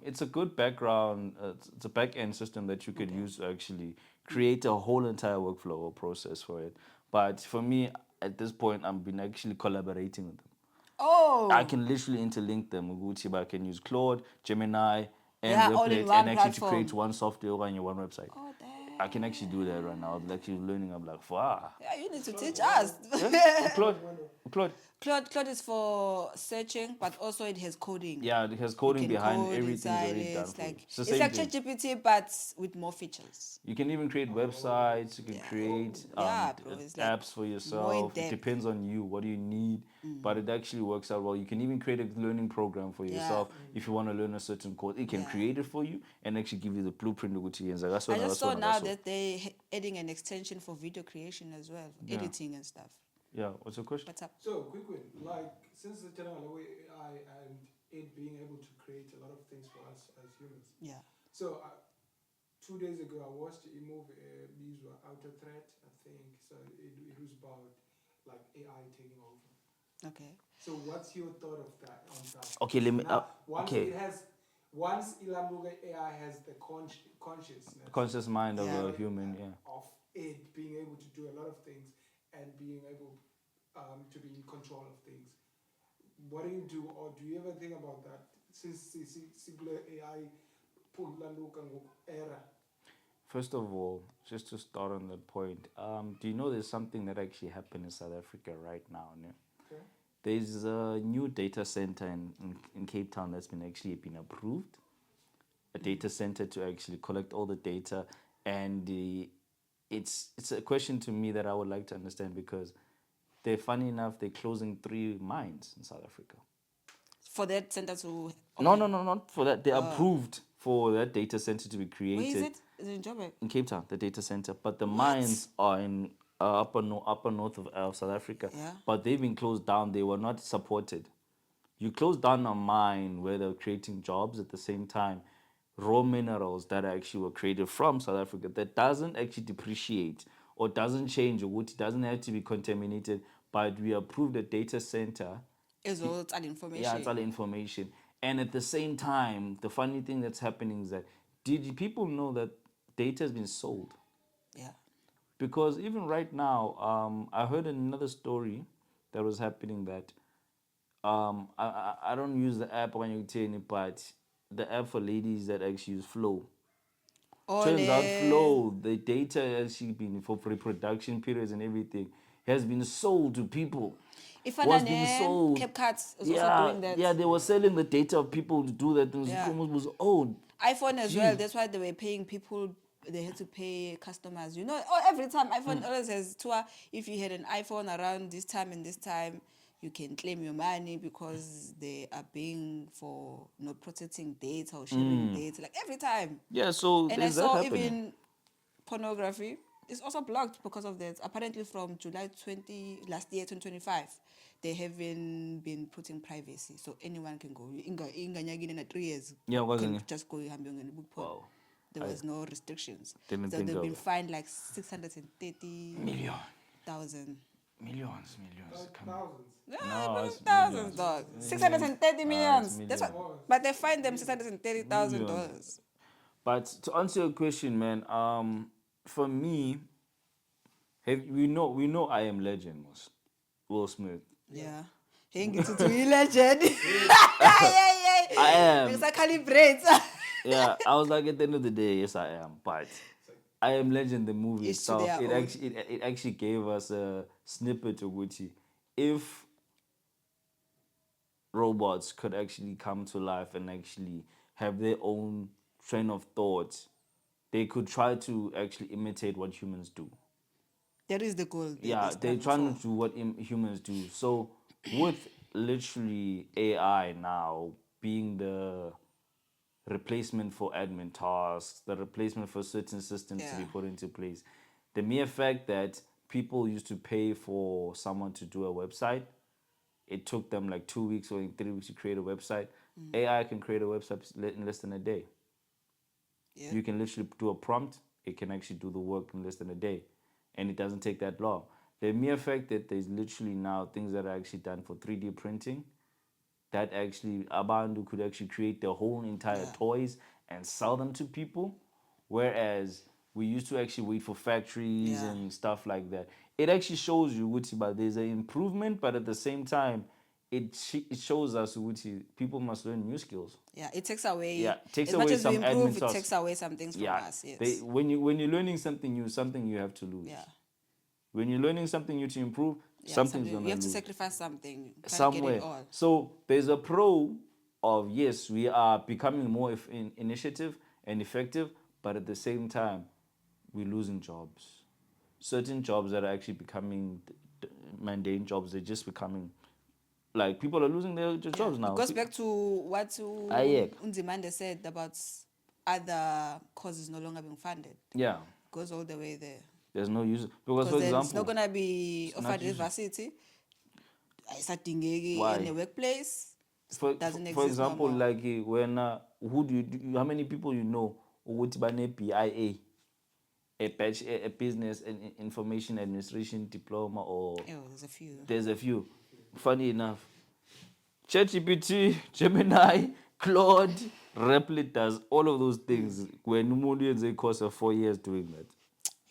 it's a good background. It's a back end system that you could use to actually create a whole entire workflow or process for it. But for me, at this point, I've been actually collaborating with them. Oh! I can literally interlink them. Uguti, but I can use Claude, Gemini, and They are all in Replit, one and actually to platform. create one software on your one website. Oh, damn. I can actually do that right now. I was actually learning. I'm like, wow. Yeah, you need to teach us. Claude, Claude. Claude is for searching, but also it has coding. Yeah, it has You coding can behind code everything. inside Already it. done It's for you. like It's the it's same like thing. ChatGPT, but with more features. You can even create websites. You can Yeah. create Yeah, bro, it's like apps for more in yourself. It depth. depends on you. What do you need? But it actually works out well. You can even create a learning program for yourself if you want to learn a certain course. It can Yeah. create it for you and actually give you the blueprint of what you use. I just saw now that they're adding an extension for video creation as well, editing and stuff. Yeah. What's your question? What's up? So, quick one. Like, since the general way AI and it being able to create a lot of things for us as humans. Yeah. So, 2 days ago, I watched a movie, Outer Threat, I think. So, it was about, like, AI taking over. Okay. So, what's your thought of that? On that? Okay, let me. Now, once okay. once Ilamuga AI has the consciousness Conscious mind of Yeah. a human. Yeah. of it being able to do a lot of things and being able to be in control of things. What do you do, or do you ever think about that? Since AI era. First of all, just to start on that point, do you know there's something that actually happened in South Africa right now? No? Okay. There's a new data center in Cape Town that's been approved. A data center to actually collect all the data, and it's a question to me that I would like to understand, because funny enough, they're closing 3 mines in South Africa. For that center to... No, not for that. They approved for that data center to be created. Where is it? Is it in Joburg? In Cape Town, the data center. But the mines are in upper north of South Africa. Yeah. But they've been closed down. They were not supported. You close down a mine where they're creating jobs at the same time, raw minerals that actually were created from South Africa, that doesn't actually depreciate or doesn't change, or it doesn't have to be contaminated, but we approved a data center. It's all information. Yeah, it's all information. And at the same time, the funny thing that's happening is that, did people know that data has been sold? Yeah. Because even right now, I heard another story that was happening that I don't use the app when you tell it, but the app for ladies that actually use Flow. Turns out Flow, the data has actually been for reproduction periods and everything, has been sold to people. If Was being sold. CapCut is also doing that. Yeah, they were selling the data of people to do that. It was almost was owned. iPhone as well. That's why they were paying people. They had to pay customers. You know, every time iPhone always has tour. If you had an iPhone around this time and this time, you can claim your money because they are paying for not protecting data or sharing data. Like every time. Yeah, so And I there's that saw happening. even pornography is also blocked because of that. Apparently from July 20 last year, 2025, they haven't been putting privacy, so anyone can go. In 3 years, Yeah, can wasn't just go and book porn. Wow. There was no restrictions. Didn't So think they've of been it. fined like 630,000. Millions. Come on. Thousands. No, it's Thousands, millions. dog. 630 millions. it's That's what, millions. but they fined them $630,000. But to answer your question, man, for me, we know I Am Legend was Will Smith. Yeah. Hang it to legend. Yeah. I am. Because I calibrate. Yeah, I was like, at the end of the day, yes, I am. But I Am Legend, the movie It's to itself, their own. it actually gave us a snippet of which, if robots could actually come to life and actually have their own train of thought, they could try to actually imitate what humans do. That is the goal. Yeah, they're trying to do what humans do. So with literally AI now being the replacement for admin tasks, the replacement for certain systems to be Yeah. put into place, The mere fact that people used to pay for someone to do a website, it took them like 2 weeks or 3 weeks to create a website. AI can create a website in less than a day. Yeah. You can literally do a prompt, it can actually do the work in less than a day. And it doesn't take that long. The mere fact that there's literally now things that are actually done for 3D printing, that actually Abandu could actually create their whole entire toys and sell them to people. Whereas we used to actually wait for factories Yeah. and stuff like that. It actually shows you, Uti, but there's an improvement, but at the same time, it shows us, Uti, people must learn new skills. Yeah, it takes away. Yeah, it takes as much away as we some improve, admin it tasks. takes away some things from us. Yes. When you're learning something new, something you have to lose. Yeah. When you're learning something new to improve, Yeah, something's something- gonna you have to lose sacrifice something. You can't get somewhere. it all. So there's a pro of, yes, we are becoming more initiative and effective, but at the same time, we're losing jobs. Certain jobs that are actually becoming mundane jobs, they're just becoming like people are losing their jobs now. It goes back to what yeah. Unzimande said about other causes no longer being funded. Yeah, It goes all the way there. there's no use because, for Because then it's not example, going to be not offered used- university. It's Why? in the workplace. for Doesn't exist example, no more. like when who do you how many people you know ukuthi bane BIA, a business and information administration diploma, or Oh, there's a few. there's a few. Funny enough, ChatGPT, Gemini, Claude, Replit does all of those things. When Umulians they course of 4 years doing that,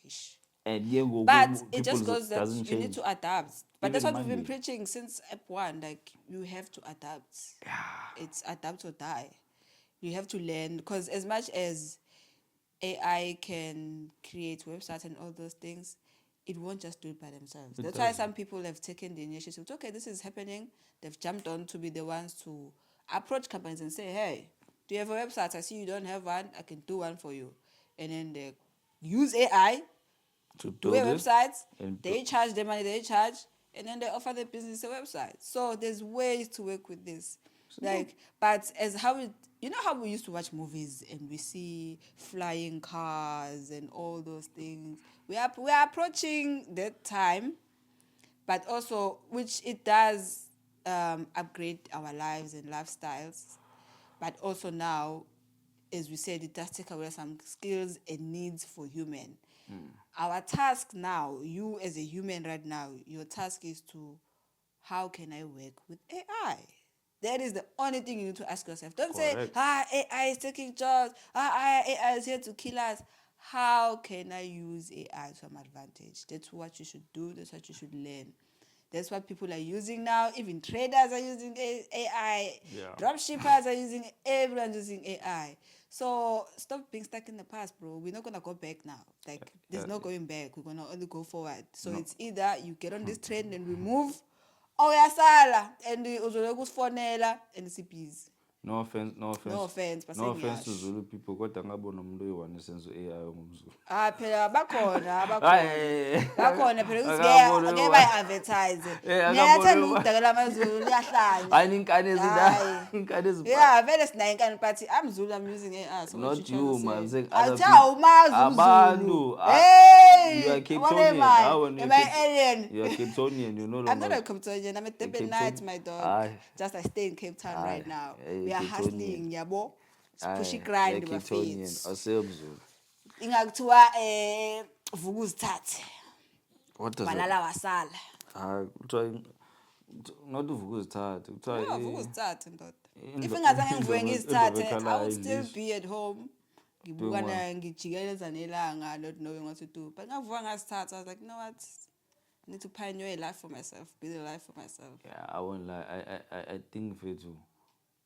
Ish. and But it people just goes that doesn't you need change. to adapt. But that's Even what we've been Monday. preaching since Ep 1. Like, you have to adapt. Yeah. It's adapt or die. You have to learn. Because as much as AI can create websites and all those things, it won't just do it by themselves. That's why some people have taken the initiative. Okay, this is happening. They've jumped on to be the ones to approach companies and say, hey, do you have a website? I see you don't have one. I can do one for you. And then they use AI To do build it websites, and they charge the money they charge, and then they offer the business a website. So there's ways to work with this. Like, but as how it, you know how we used to watch movies and we see flying cars and all those things. We are approaching that time, but also which it does upgrade our lives and lifestyles. But also now, as we said, it does take away some skills and needs for human. Our task now, you as a human right now, your task is to, how can I work with AI? That is the only thing you need to ask yourself. Don't Correct. say, AI is taking jobs. AI is here to kill us. How can I use AI to my advantage? That's what you should do. That's what you should learn. That's what people are using now. Even traders are using AI. Yeah. Dropshippers are using, everyone's using AI. So stop being stuck in the past, bro. We're not going to go back now. Like, there's no going back. We're going to only go forward. So it's either you get on this train and we move, or uyasala and uzoloku usifonela and sibhizi. No offense, No offense, but no offense to sengiyasho. Zulu people. Kodwa ngabona umuntu oyi-one esenza AI ongumZulu. Phela bakhona Hayi, bakhona phela ukuthi akabona ngeke uba- bayi-advertise. akabona Ngiyathanda uba- ukudakela amaZulu liyahlanya. Hayi, inkani Hayi. inkani ezibha- Yeah, vele sinayo inkani, but I'm Zulu, I'm using AI. So what Not you you, trying to man. say? Saying I'll other tell people. umazi Abantu. uZulu. Hey! You are Cape What Townian. am I? How are you Am I Cape- alien? You are Cape Townian. You no longer. I'm not a Cape Townian. I'm a Durbanite, my dog. Aye. Just I stay in Cape Town right now. Aye, We are Cape hustling, yabo. Aye, Pushy grind you are Cape Townian. bafethu. Asemzulu. Ingakuthiwa vuka uzithathe. What does it? Walala wasala. Kuthiwa not uvuka uzithathe. Kuthiwa Yeah, vuka uzithathe ndoda. Indlo- If ingazange ngivuke indlovu ngizithathe, I ekhalayo would still ilizwi. be at home. Ngibuka na ngijikeleza nelanga, not knowing what to do. But ngavuka ngazithatha, I was like, you know what? I need to pioneer a life for myself, build a life for myself. Yeah, I won't lie. I think Fetu,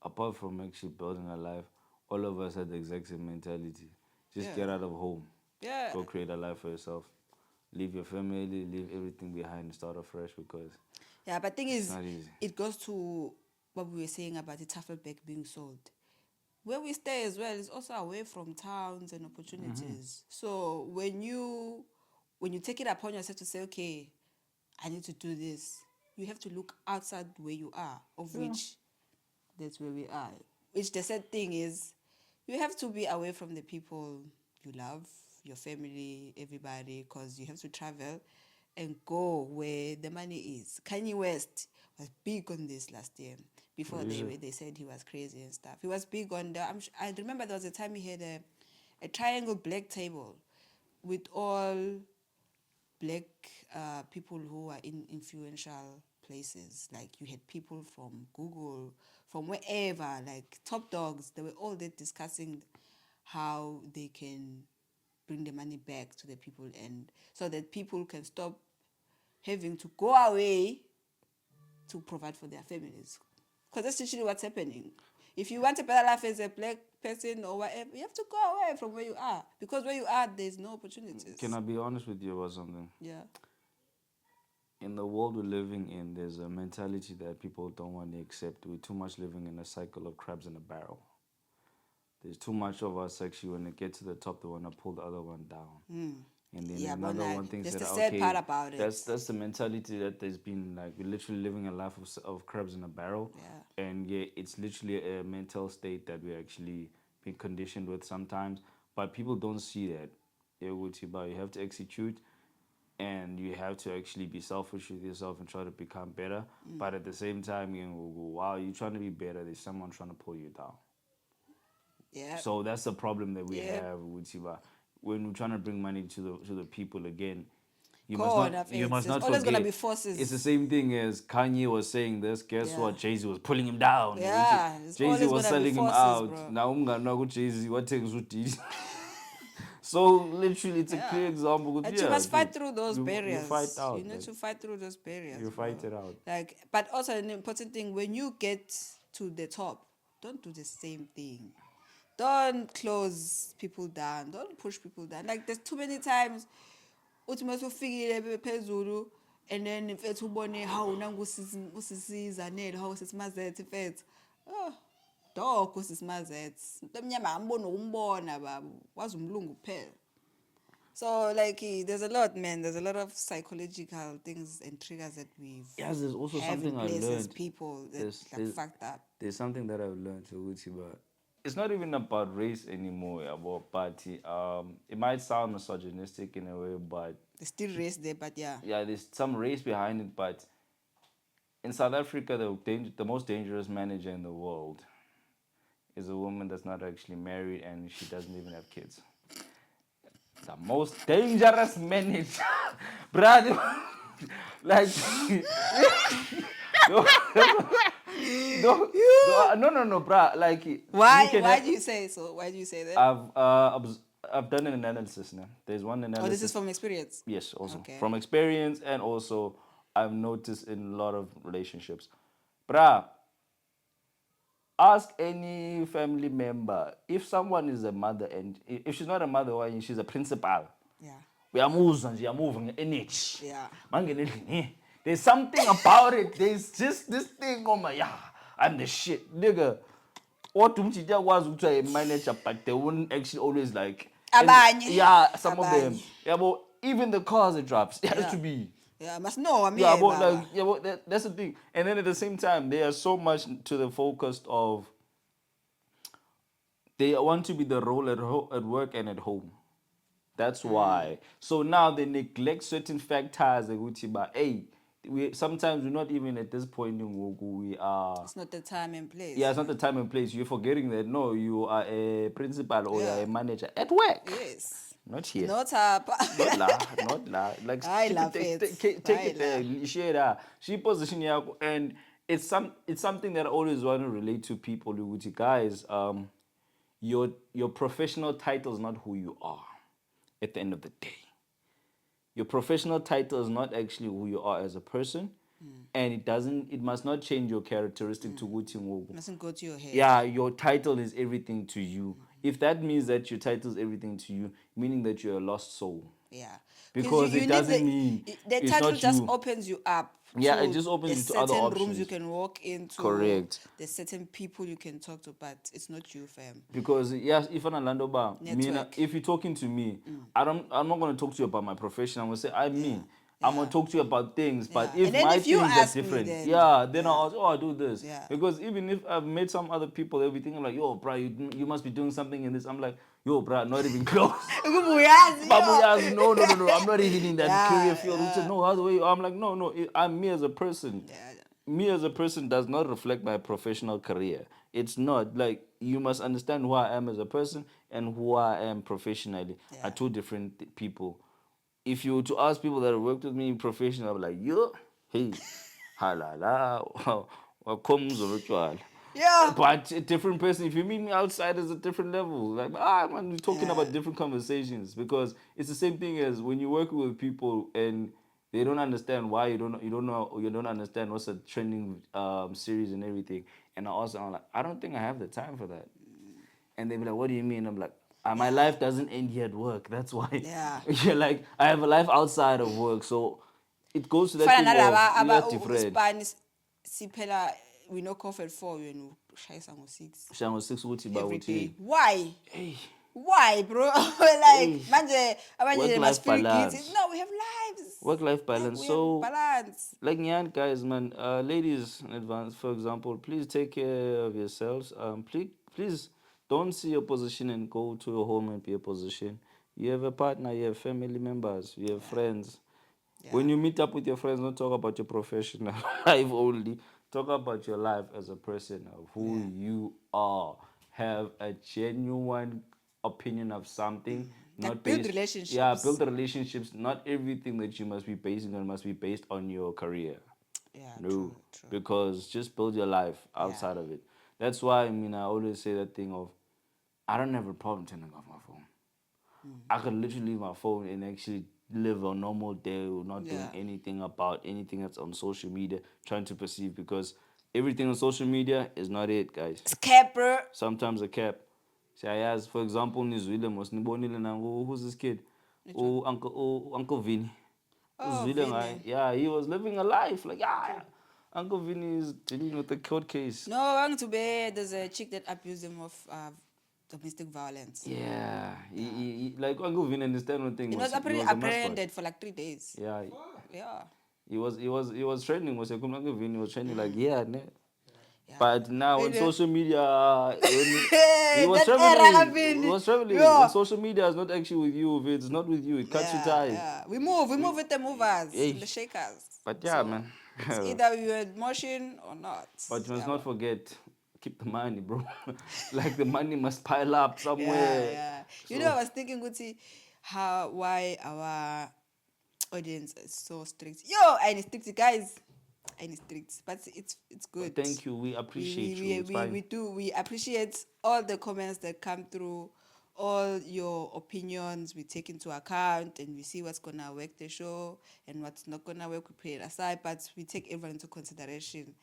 apart from actually building a life, all of us had the exact same mentality. Just Yeah. get out of home. Yeah. Go create a life for yourself. Leave your family, leave everything behind and start afresh because Yeah, but thing is, not easy. it goes to what we were saying about the Tafelberg being sold. Where we stay as well is also away from towns and opportunities. So when you take it upon yourself to say, okay, I need to do this, you have to look outside where you are, of which that's where we are. Which the sad thing is, you have to be away from the people you love. your family, everybody, because you have to travel and go where the money is. Kanye West was big on this last year. Before they said he was crazy and stuff. He was big on the. I remember there was a time he had a triangle black table with all black people who are in influential places. Like you had people from Google, from wherever, like top dogs. They were all there discussing how they can bring the money back to the people, and so that people can stop having to go away to provide for their families. Because that's usually what's happening. If you want a better life as a black person or whatever, you have to go away from where you are. Because where you are, there's no opportunities. Can I be honest with you about something? Yeah. In the world we're living in, there's a mentality that people don't want to accept. We're too much living in a cycle of crabs in a barrel. There's too much of us actually, when they get to the top, they want to pull the other one down. And then Yeah, another but one thinks that's that, the sad okay, part about it. that's the mentality that there's been, like, we're literally living a life of crabs in a barrel. Yeah. And yeah, it's literally a mental state that we're actually being conditioned with sometimes. But people don't see that. You have to execute, and you have to actually be selfish with yourself and try to become better. But at the same time, while you're trying to be better, there's someone trying to pull you down. Yeah. So that's the problem that we have with Siba. When we're trying to bring money to the people again, you must not There's always gonna forget. be forces. It's the same thing as Kanye was saying this. Guess Yeah. what? Jay-Z was pulling him down. Yeah, there's Jay-Z always was gonna be selling him forces, out. bro. Now I'm Jay-Z. What things would did? So literally, it's a clear example. But you must fight through those barriers. You fight out. You need to fight through those barriers. You fight bro. it out. Like, but also an important thing, when you get to the top, don't do the same thing. Don't close people down. Don't push people down. Like, there's too many times uthi mase ufikile phezulu, and then mfethu ubone how nangu usisizanele, how sisimazethe mfethu. Oh, dog usisimazethe. Umuntu omnyama ambona ukumbona baba. Wazi umlungu kuphela. So, like, there's a lot, man. There's a lot of psychological things and triggers that we've There's also have something in I place as learned. people that There's- fucked up. There's something that I've learned, but it's not even about race anymore, but it might sound misogynistic in a way, but There's still race there, but yeah. yeah, there's some race behind it. But in South Africa, the most dangerous manager in the world is a woman that's not actually married and she doesn't even have kids. The most dangerous manager, brother. Like, no, bruh. Like, Why do you say so? Why do you say that? I've done an analysis now. There's one analysis. Oh, this is from experience? Yes, also Okay. from experience, and also I've noticed in a lot of relationships, bruh. Ask any family member if someone is a mother, and if she's not a mother, why she's a principal. Yeah. We are moving energy. Yeah. There's something about it. There's just this thing on my I'm the shit, nigga. What was a manager, but they wouldn't actually always like. Abanye. Some of them. Abanye. Yeah, but even the cars it drops, it has to be. Yeah, must know. I mean, Yeah, but that's the thing. And then at the same time, they are so much to the focus of they want to be the role at work and at home. That's why. So now they neglect certain factors. Sometimes we're not even at this point in Wogu. We are. It's not the time and place. Yeah, it's not the time and place. You're forgetting that no, you are a principal or you're a manager at work. Yes. Not here. Not up. Not la. Like I love take it. it there. Share that. She position yako, and it's something that I always want to relate to people. Guys, your professional title is not who you are. At the end of the day, your professional title is not actually who you are as a person, and it must not change your characteristic to Wuti Ngogo. Mustn't go to your head. Yeah, your title is everything to you. If that means that your title is everything to you, meaning that you're a lost soul. Yeah. Because it doesn't mean the it's title not just you. opens you up. Yeah, to it just opens you to other certain options. rooms you can walk into. Correct. There's certain people you can talk to, but it's not you, fam. Because yes, if I'm Orlando Bar, Network. if you're talking to me, I'm not gonna talk to you about my profession. I'm gonna say I'm me. I'm gonna talk to you about things. But Yeah. if And then my if you things are ask me different, then- then I'll ask, I do this. Yeah. Because even if I've met some other people, everything, I'm like, yo, bro, you must be doing something in this. I'm like, yo, bro, not even close. Uyazi, Babuyazi, yo. no, I'm not even in that Yeah, career field. yeah. Said, no, how the way? I'm like, no, I'm me as a person. Yeah. Me as a person does not reflect my professional career. It's not. Like, you must understand who I am as a person and who I am professionally Yeah. are two different people. If you were to ask people that have worked with me professionally, I'm like, yo, hey, halala, Yeah. but a different person, if you meet me outside, is a different level. Like, man, we're talking about different conversations, because it's the same thing as when you're working with people and they don't understand why you don't understand what's a trending series and everything. And I'm like, I don't think I have the time for that. And they be like, what do you mean? I'm like, my life doesn't end here at work. That's why. Yeah. You're like, I have a life outside of work. So it goes to that Fana thing nalaba of we are aba different. uSpanish siphela we knock off at 4 wena ushayisa ngo6 Shango 6 ukuthi every bawuthi, day. Why? hey, Why, bro? Like Hey. manje abanye Work-life must feel balance. guilty. No, we have lives. work-life balance. We So have balance. like nyan guys, man, ladies in advance, for example, please take care of yourselves. Please don't see your position and go to your home and be a position. You have a partner, you have family members, you have friends. When you meet up with your friends, don't talk about your professional life only. Talk about your life as a person, of who you are. Have a genuine opinion of something. Like Not build based, relationships. Yeah, build the relationships. Not everything that you must be basing on must be based on your career. Yeah, No, true. because just build your life outside of it. That's why I always say that thing of, I don't have a problem turning off my phone. I could literally leave my phone and actually live a normal day, not doing anything about anything that's on social media, trying to perceive, because everything on social media is not it, guys. Scap, bro. Sometimes a cap. Siyayazi, for example, nizwile mos nibonile nango, who's this kid? Uncle Vinny. Oh, Uzwile Vinny. ngaye. Yeah, he was living a life. Like, Uncle Vinny is dealing with a court case. No, I'm to be. There's a chick that abused him of domestic violence. Yeah, he like Uncle Vinny understand one thing. It was he was a mascot. apprehended for like 3 days. Yeah, Yeah. he was training. Was Uncle Vinny was training like ne. Yeah. But now on Really? social media, he was That traveling. era, He Vinny. was traveling. Yeah. And social media is not actually with you. If it's not with you, it cuts you ties. Yeah. We move with the movers, Hey. the shakers. But yeah, man. It's either you're in motion or not. But you must not forget, keep the money, bro. Like the money must pile up somewhere. Yeah. You know, I was thinking, Guti, why our audience is so strict. Yo, I need strict, guys. I need strict, but it's good. But thank you. We appreciate you. It's fine. We do. We appreciate all the comments that come through, all your opinions. We take into account and we see what's gonna work the show and what's not gonna work. We put it aside, but we take everyone into consideration.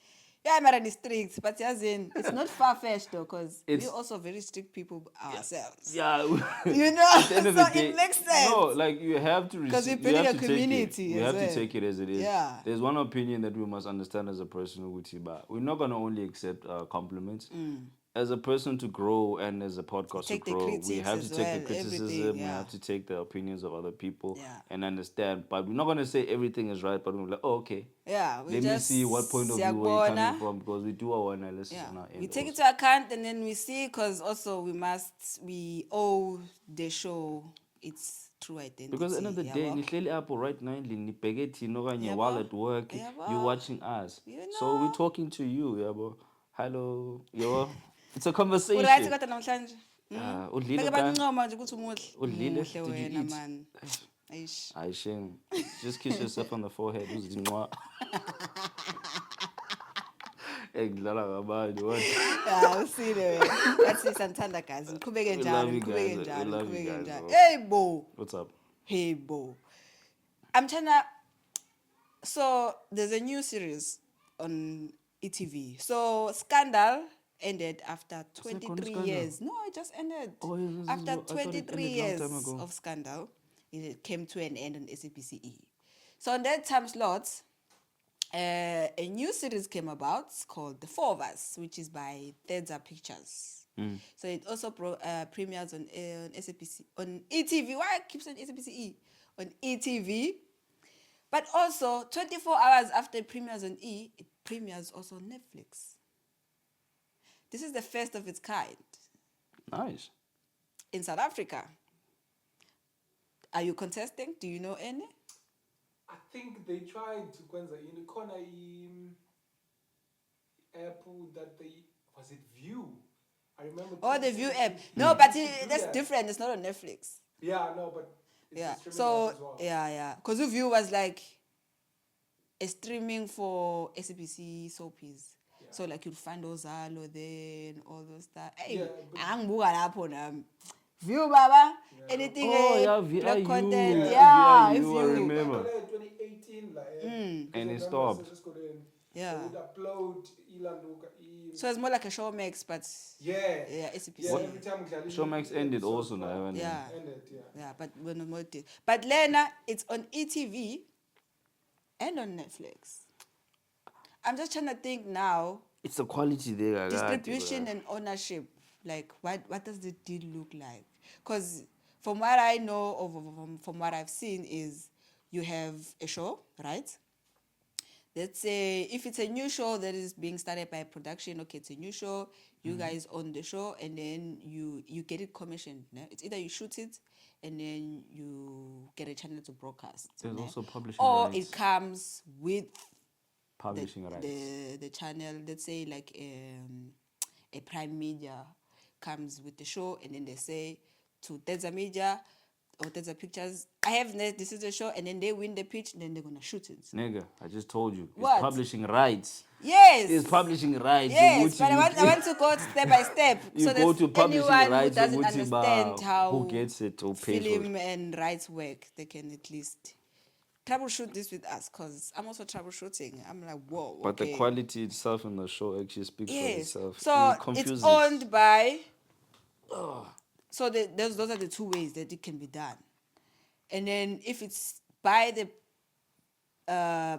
Yeah, I'm already strict, but as in, it's not far-fetched though, because we're also very strict people ourselves. Yeah. You know, At the end of the so day, it makes sense. No, like you have to receive. 'Cause we're building a community We as have well. to take it as it is. Yeah. There's one opinion that we must understand as a person, Uguti, but we're not gonna only accept compliments. As a person to grow and as a podcast Take to the grow, we critiques have as to take well, the criticism. everything, We have to take the opinions of other people Yeah. and understand. But we're not gonna say everything is right. But we're like, oh, okay. Yeah, we Let me just see what point of view where you're siyabona. coming from, because we do our analysis Yeah, on our end. we take it also. into account and then we see, because also we owe the show its true identity. Because at the end of the day, yabo. nihleli apho right now endlini nibheke thina okanye Yabo. while at work, Yabo. you're watching us. You So we're know. talking to you, yabo. Hello, yabo. It's a Uright conversation. kodwa namhlanje? Udlile Beke ka? bancoma nje ukuthi umuhle. Udlile? Muhle Did you wena eat? man. Aish. Aye, shame. Just kiss yourself on the forehead. Uzinqwa. Ngidlala ngabani, what? Yeah, usile wena. That's Santanda guys. Niqhubeke We njalo, love you niqhubeke guys. We njalo, love you niqhubeke guys, njalo. bro. Hey bo. What's up? Hey bo. I'm trying to. So there's a new series on ETV. So Scandal ended after Second 23 Scandal? years. No, it just ended. Oh, yes, After I thought it 23 ended long years time ago. of Scandal, it came to an end on SABCE. So on that time slot, a new series came about called The Four of Us, which is by Thedza Pictures. So it also premieres on SABC, on ETV. Why I keep saying SABCE? On ETV. But also, 24 hours after it premieres on E, it premieres also on Netflix. This is the first of its kind Nice. in South Africa. Are you contesting? Do you know any? I think they tried to kwenza in the corner app that they was it View. I remember. Or the View app. Yeah, No, but they used to do that's that. different. It's not on Netflix. Yeah, no, but it's Yeah. a streaming So app as well. yeah. Because the View was like a streaming for SABC soapies. Yeah. So like you'd find Ozalo there and all those stuff. Hey, Yeah, but- angibuka lapho nami. View baba. Yeah. Anything Oh, yeah, black VIU. content. Yeah, Yeah, VIU, I View. remember. 2018, like, And it November, stopped. so just go in. Yeah. They would upload Ilanduka. So it's more like a Showmax, but Yeah. yeah, SABC. Yeah, every time we Showmax ended also now, haven't it? Yeah. Ended, yeah. Yeah, but we're not more did. But Lena, it's on ETV and on Netflix. I'm just trying to think now, It's the quality there. distribution and ownership. Like, what does the deal look like? Because from what I know, from what I've seen, is you have a show, right? Let's say if it's a new show that is being started by a production, okay, it's a new show, you guys own the show, and then you get it commissioned. No? It's either you shoot it and then you get a channel to broadcast. There's no? also publishing Or rights. it comes with Publishing rights. the channel. Let's say like a Prime Media comes with the show, and then they say to Tedza Media or Tedza Pictures, I have this is the show, and then they win the pitch, and then they're gonna shoot it. Nigga, I just told you. It's What? publishing rights. Yes. It's publishing rights. Yes, Yokuthi but I want to go step by step. You so go that to publishing anyone who rights, doesn't yokuthi understand how who gets it or pays for film it. and rights work, they can at least troubleshoot this with us, because I'm also troubleshooting. I'm like, whoa. But okay. the quality itself in the show actually speaks for Yes. itself. So It confuses. it's owned by. So those are the two ways that it can be done. And then if it's by the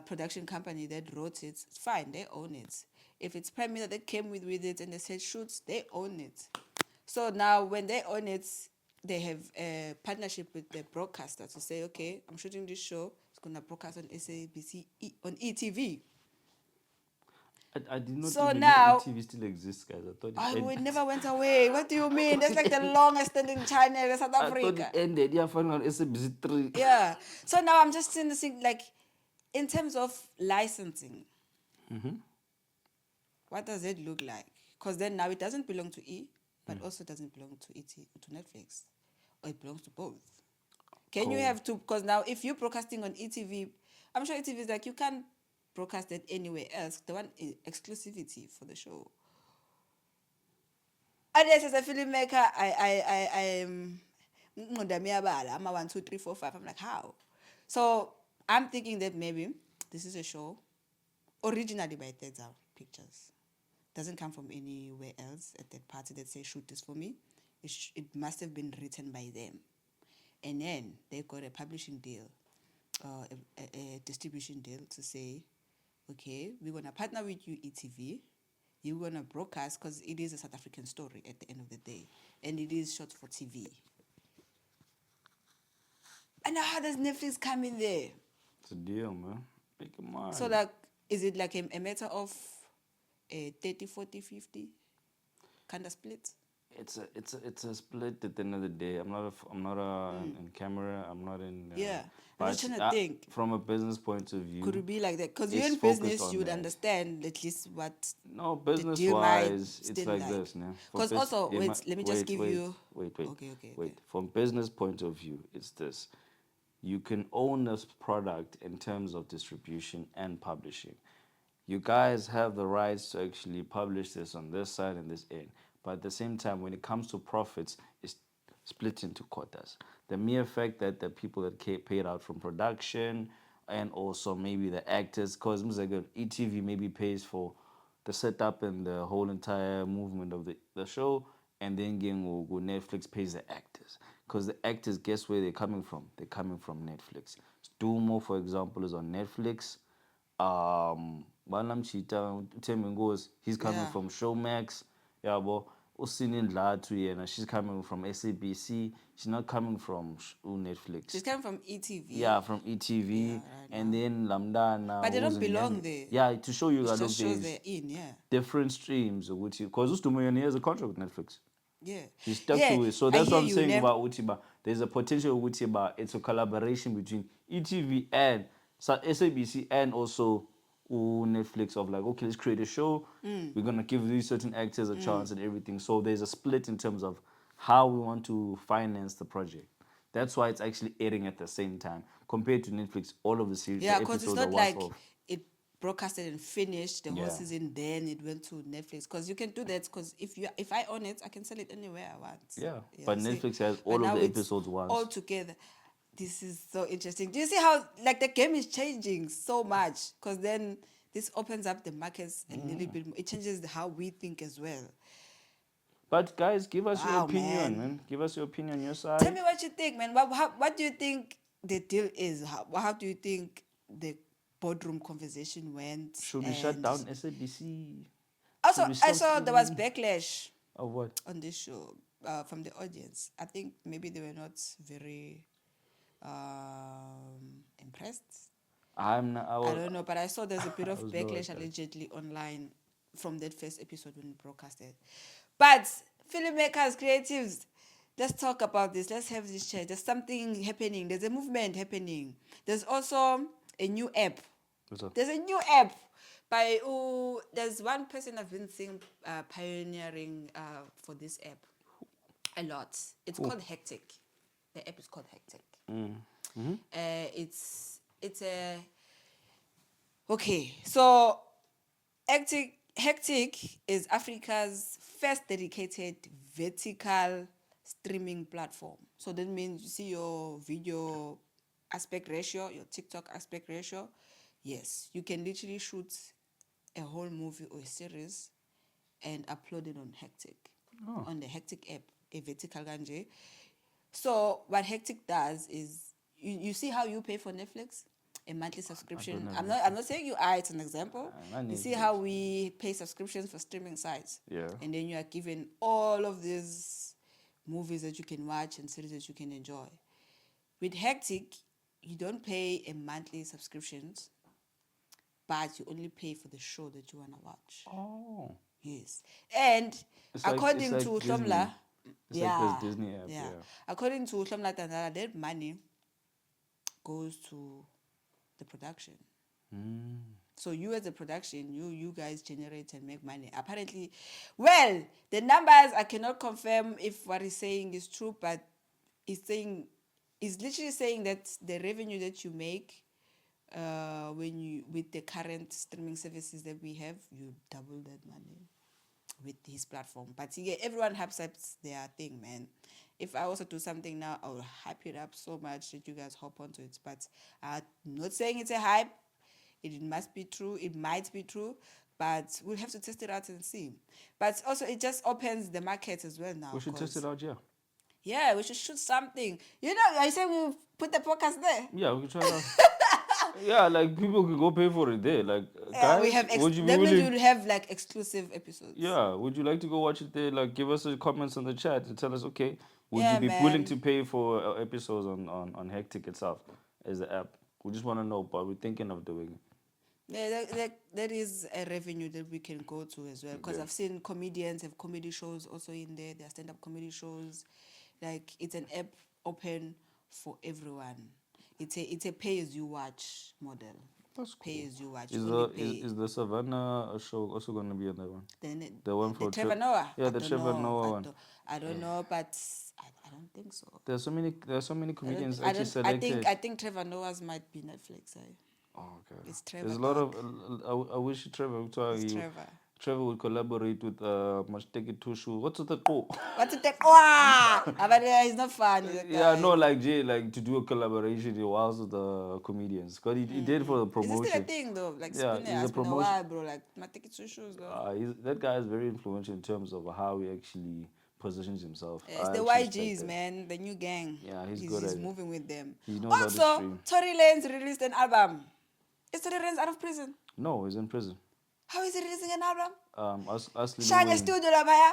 production company that wrote it, it's fine, they own it. If it's Prime Media that came with it and they said shoots, they own it. So now when they own it, they have a partnership with the broadcaster to say, okay, I'm shooting this show, it's going to broadcast on SABC, on ETV. I did not So even now- know ETV still exists, guys. I thought it Oh, ended. it never went away. What do you mean? That's like the longest standing channel in South I thought Africa. it ended. Yeah, finally on SABC 3. Yeah. So now I'm just saying, like, in terms of licensing, what does it look like? Because then now it doesn't belong to E, but also doesn't belong to to Netflix, or it belongs to both. Can you Cool. have two? Because now if you're broadcasting on ETV, I'm sure ETV is like you can't broadcast it anywhere else. They want exclusivity for the show. And yes, as a filmmaker, I'm a 1, 2, 3, 4, 5. I'm like, how? So I'm thinking that maybe this is a show originally by Tedza Pictures. Doesn't come from anywhere else at that party that say shoot this for me. It must have been written by them. And then they got a publishing deal, a distribution deal to say, okay, we're going to partner with you, ETV. You're going to broadcast, because it is a South African story at the end of the day. And it is shot for TV. And now how does Netflix come in there? It's a deal, man. Make it mine. So like, is it like a matter of a 30, 40, 50 kind of split? It's a split at the end of the day. I'm not in camera. I'm not in. Yeah. I'm just but, trying to think. From a business point of view. Could it be like that? Because you're It's in focused business, on you would that. understand at least what. No, deal might business-wise, it's still like like. this, nah. For 'Cause also, it wait, might- let me just give you- Wait. Okay. From business point of view, it's this. You can own this product in terms of distribution and publishing. You guys have the rights to actually publish this on this side and this end. But at the same time, when it comes to profits, it's split into quotas. The mere fact that the people that paid out from production and also maybe the actors, because ETV maybe pays for the setup and the whole entire movement of the show, and then Netflix pays the actors. Because the actors, guess where they're coming from? They're coming from Netflix. Dumo, for example, is on Netflix. Banam Chita, Temin goes, he's coming Yeah. from Showmax. Yeah, but Usini Ndlatu yena, she's coming from SABC. She's not coming from Netflix. She's coming from ETV. Yeah, from ETV. Yeah, right and now. then Lamdana. But they don't who's in belong Nyami. there. Yeah, to show you It that just look, shows there's they're in, yeah. different streams. Because Ustumoyoni has a contract with Netflix. Yeah. He's stuck Yeah, to it. So I that's hear what I'm you, saying Nev. about Utiba. There's a potential with Utiba. It's a collaboration between ETV and SABC and also Netflix of like, okay, let's create a show. We're going to give these certain actors a chance and everything. So there's a split in terms of how we want to finance the project. That's why it's actually airing at the same time. Compared to Netflix, all of the series, Yeah, the because it's episodes are not once like off. it broadcasted and finished the whole Yeah. season, then it went to Netflix. Because you can do that. Because if I own it, I can sell it anywhere I want. Yeah, You but see? Netflix has But all now of the it's episodes once. all together. This is so interesting. Do you see how like the game is changing so much? Because then this opens up the markets a little bit more. It changes how we think as well. But guys, give us your Wow, opinion, man. man. Give us your opinion on your side. Tell me what you think, man. What do you think the deal is? How do you think the boardroom conversation went? Should we shut And down SABC? Also, Should we I stop saw there was TV? backlash Of what? on this show from the audience. I think maybe they were not very impressed. I'm not. I don't know, but I saw there's a bit of was low at backlash that. allegedly online from that first episode when it broadcasted. But filmmakers, creatives, let's talk about this. Let's have this chat. There's something happening. There's a movement happening. There's also a new app. What's up? There's a new app by there's one person I've been seeing pioneering for this app a lot. It's called Hektik. The app is called Hektik. It's a okay. So Hektik is Africa's first dedicated vertical streaming platform. So that means you see your video aspect ratio, your TikTok aspect ratio. Yes, you can literally shoot a whole movie or a series and upload it on Hektik, on the Hektik app, a vertical ganje. So what Hektik does is, you see how you pay for Netflix? A monthly subscription. have I'm not saying you are, it's an example. I You need see how we pay subscriptions for streaming sites. Yeah. And then you are given all of these movies that you can watch and series that you can enjoy. With Hektik, you don't pay a monthly subscriptions, but you only pay for the show that you want to watch. Oh. Yes. And It's like- according it's to like Disney. Hlomla, It's like this Disney app. Yeah. according to Hlomla Tandala, that money goes to the production. So you as a production, you guys generate and make money. Apparently, well, the numbers I cannot confirm if what he's saying is true, but he's literally saying that the revenue that you make with the current streaming services that we have, you double that money with his platform. But yeah, everyone hypes up their thing, man. If I also do something now, I will hype it up so much that you guys hop onto it. But I'm not saying it's a hype. It must be true. It might be true. But we'll have to test it out and see. But also, it just opens the market as well now. We should test it out, yeah. Yeah, we should shoot something. You know, I said we put the podcast there. Yeah, we can try it out. Yeah, like people can go pay for it there. Like, guys, We have would you be that means willing? we'll have like exclusive episodes. Yeah, would you like to go watch it there? Like, give us a comments on the chat and tell us, okay, would Yeah, you be man. willing to pay for episodes on Hektik itself as the app? We just want to know, but we're thinking of doing it. Yeah, that is a revenue that we can go to as well. Because I've seen comedians have comedy shows also in there. There are stand-up comedy shows. Like, it's an app open for everyone. It's a pay-as-you-watch model. That's cool. Pay-as-you-watch. Is the Savannah show also going to be on that one? The one for Trevor Noah? Yeah, I the don't Trevor know. Noah one. I don't know, but I don't think so. There's so many comedians I actually don't- I selected. think Trevor Noah's might be Netflix. Oh, okay. It's Trevor. There's a lot of. I wish Trevor would tell It's you. Trevor. Trevor would collaborate with Mashteke Tushu. What's with that? Oh. What's it take? Wow! But he's not funny. that Yeah, guy. no, like Jay, like to do a collaboration whilst with the comedians, cause he did for the Is this still a promotion. thing though? Like, Yeah, it's he's a been a promotion. while, bro. Like, my ticket to shows though. That guy is very influential in terms of how he actually positions himself. It's I the actually respect YGs, that. man. The new gang. Yeah, he's good He's at it. moving with them. He knows how to Also, stream. Tory Lanez released an album. Is Tory Lanez out of prison? No, he's in prison. How is he releasing an album? Us Lil Shine Wayne. studio la baya.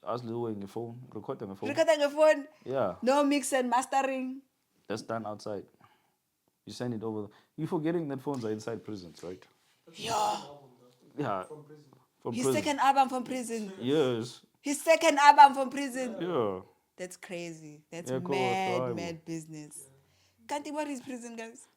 ask Lil Wayne your phone, record on your phone. Record on your phone. Yeah, No mix and mastering. that's done outside. You send it over. You're forgetting that phones are inside prisons, right? Yeah. Album, though, Yeah, from prison. from His prison. second album from prison. Yes. His second album from prison. Yeah. That's crazy. That's Yeah, cool, horrible. mad business. Can't think what is prison, guys?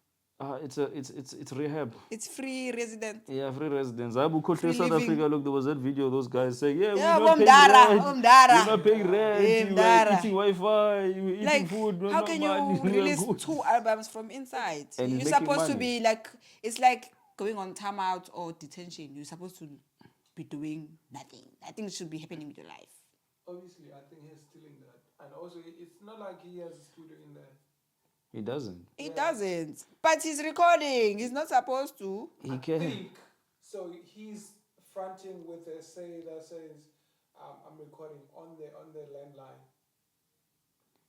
It's rehab. It's free resident. Yeah, free residence. Abu Free South living. Africa. Look, there was that video. Those guys saying, "Yeah, Yeah, we're not paying Umdara, rent. Umdara. We're not paying rent. Yeah, We were Umdara. eating Wi-Fi. We were eating Like, food. how no can money, you we were release good." 2 albums from inside? And You're he's making supposed to money. be like, it's like going on timeout or detention. You're supposed to be doing nothing. Nothing should be happening with your life. Obviously, I think he's stealing that. And also, it's not like he has a studio in there. He doesn't. He doesn't. But he's recording. He's not supposed to. He I can. think, so he's fronting with a say that says, I'm recording on the landline.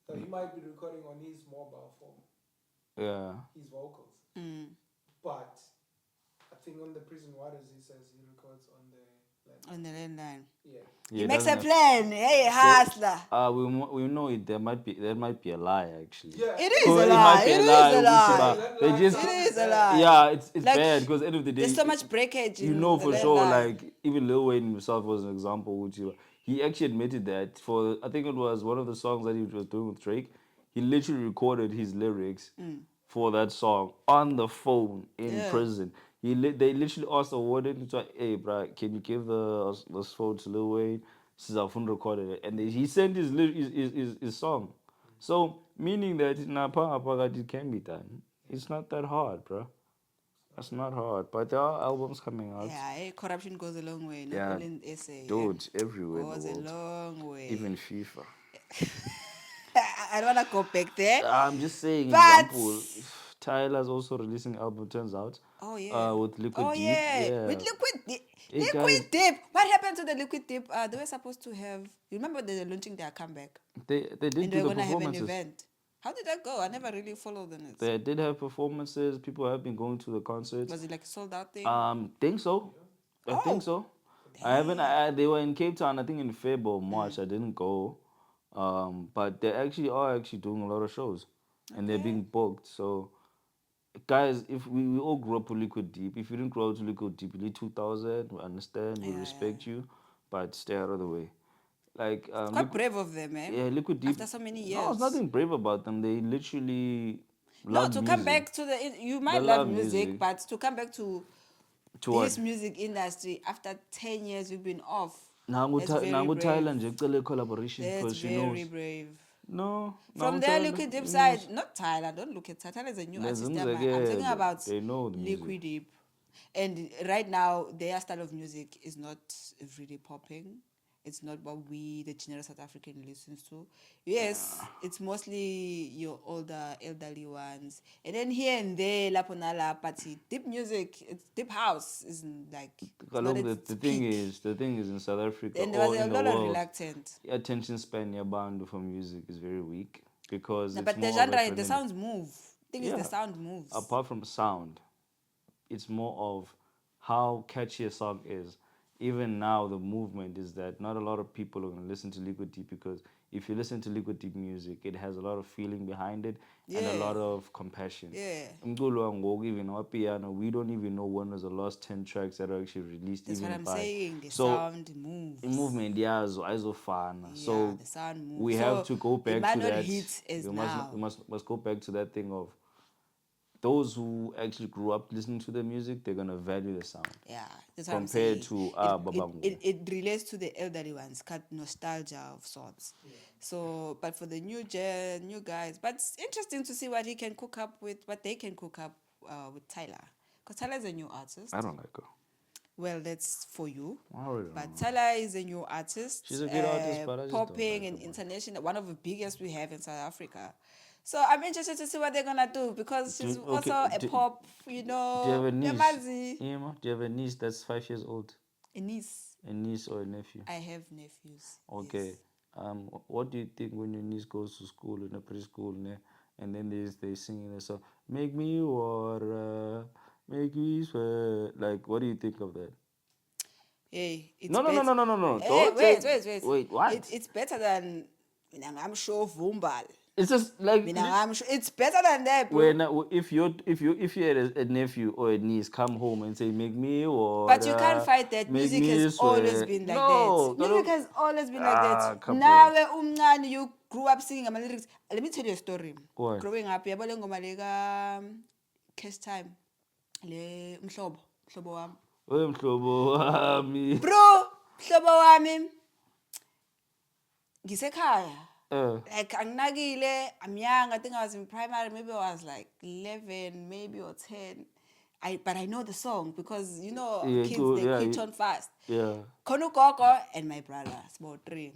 So he might be recording on his mobile phone, Yeah. his vocals. Mm. But I think on the prison waters, he says he records on the landline. On the landline. Yeah. Yeah, He makes a doesn't have- plan. Hey, hustler. we know it. That might be a lie actually. Yeah. It is So a it lie. might be It a is lie, a lie. Uchiba. They just It is a lie. yeah, it's Like, bad because end of the day, There's so much breakage. you in know the for sure. landline. Like even Lil Wayne himself was an example. Uchiba. He actually admitted that for I think it was one of the songs that he was doing with Drake. He literally recorded his lyrics for that song on the phone in Yeah. prison. They literally asked the warden, he's like, "Hey, bro, can you give this phone to Lil Wayne?" Since our phone recorded it, and he sent his song. So meaning that it can be done. It's not that hard, bro. That's not hard. But there are albums coming out. Yeah, corruption goes a long way. Not Yeah. only in SA. Dude, everywhere in Goes the a world. long way. Even FIFA. I don't want to go back there. I'm just saying, But- example. Tyler's also releasing album, turns out. Oh, yeah. With Liquid Oh, Deep. yeah. With Liquid Deep. Hey, Liquid guys. Deep. What happened to the Liquid Deep? They were supposed to have. You remember they were launching their comeback? They did And do they were the going to have an performances. event. How did that go? I never really followed on it. They did have performances. People have been going to the concerts. Was it like a sold out thing? Think so. I Oh. think so. I haven't. They were in Cape Town. I think in February or March. I didn't go. But they actually are doing a lot of shows, and they're being booked. So, guys, if we all grew up with Liquid Deep. If you didn't grow up with Liquid Deep, you need 2000. We understand. We respect you, but stay out of the way. Like Quite brave of them, eh? yeah, Liquid Deep. After so many years. No, there's nothing brave about them. They literally No, love to music. come back to the. You might They love love music, music. but to come back to To what? this music industry after 10 years you've been off. Nangu That's very Nangu brave. Thailand nje kucele collaboration That's because she very knows. brave. No. From Nangu their Thailand, Liquid Deep she side, knows. not Thailand, don't look at Thailand as a new There's artist. things like, I'm yeah, talking about they know the music. Liquid Deep. And right now, their style of music is not really popping. It's not what we, the general South African, listens to. Yes, it's mostly your older, elderly ones. And then here and there, Laponala, Pati, deep music, it's deep house, isn't like. it's not Kaloku, its the thing peak. is in South Africa And there or was a in the lot of world, reluctant. attention span yabantu for music is very weak because No, it's but the more of genre, the referendum. sounds move. Thing is, Yeah. the sound moves. Apart from sound, it's more of how catchy a song is. Even now, the movement is that not a lot of people are going to listen to Liquid Deep because if you listen to Liquid Deep music, it has a lot of feeling behind it and a Yeah. lot of compassion. Yeah. Umculo wangoku, even our piano, we don't even know when was the last 10 tracks that are actually released. That's even what I'm by. saying. The So, sound moves. the movement, yeah, aizofana. Yeah, So the sound moves. we have to go back it might to not that. hit as we now. must go back to that thing of those who actually grew up listening to the music, they're gonna value the sound. Yeah, that's what I'm Compared saying. to, it, it relates to the elderly ones, cut nostalgia of sorts. So, but for the new guys, but it's interesting to see what he can cook up with, what they can cook up with Tyler, because Tyler is a new artist. I don't like her. Well, that's for you. I really don't But know. Tyler is a new artist. She's a good artist, but I just don't popping like and her much. international, one of the biggest we have in South Africa. So I'm interested to see what they're gonna do because she's Okay, also a pop, you know. Do you have a niece? Yamazi. Ima, do you have a niece that's 5 years old? A niece. A niece or a nephew? I have nephews. Okay. yes. What do you think when your niece goes to school in a preschool, ne? And then they singing a song, "Make me water, make me sweat." Like, what do you think of that? Hey, it's No. better. Don't Wait, say- wait. Wait, what? It's better than I'm sure Vumbal. It's just like I'm sure it's better than that, bro. when if you had a nephew or a niece come home and say make me water, But you can't fight that. make Music me has always sweat." been like No, that. Music has always been like that. come on. Now, umncane, you grew up singing my lyrics. Let me tell you a story. What? Growing up, yabo le ngoma leka Cash Time. Le mhlobo wami. Oye mhlobo wami. Bro, mhlobo wami. Ngisekhaya. Like anginakile, I'm young. I think I was in primary. Maybe I was like 11, maybe or 10. But I know the song because Yeah, kids cool, they yeah, catch on fast. Yeah. Khona ugogo and my brother small three.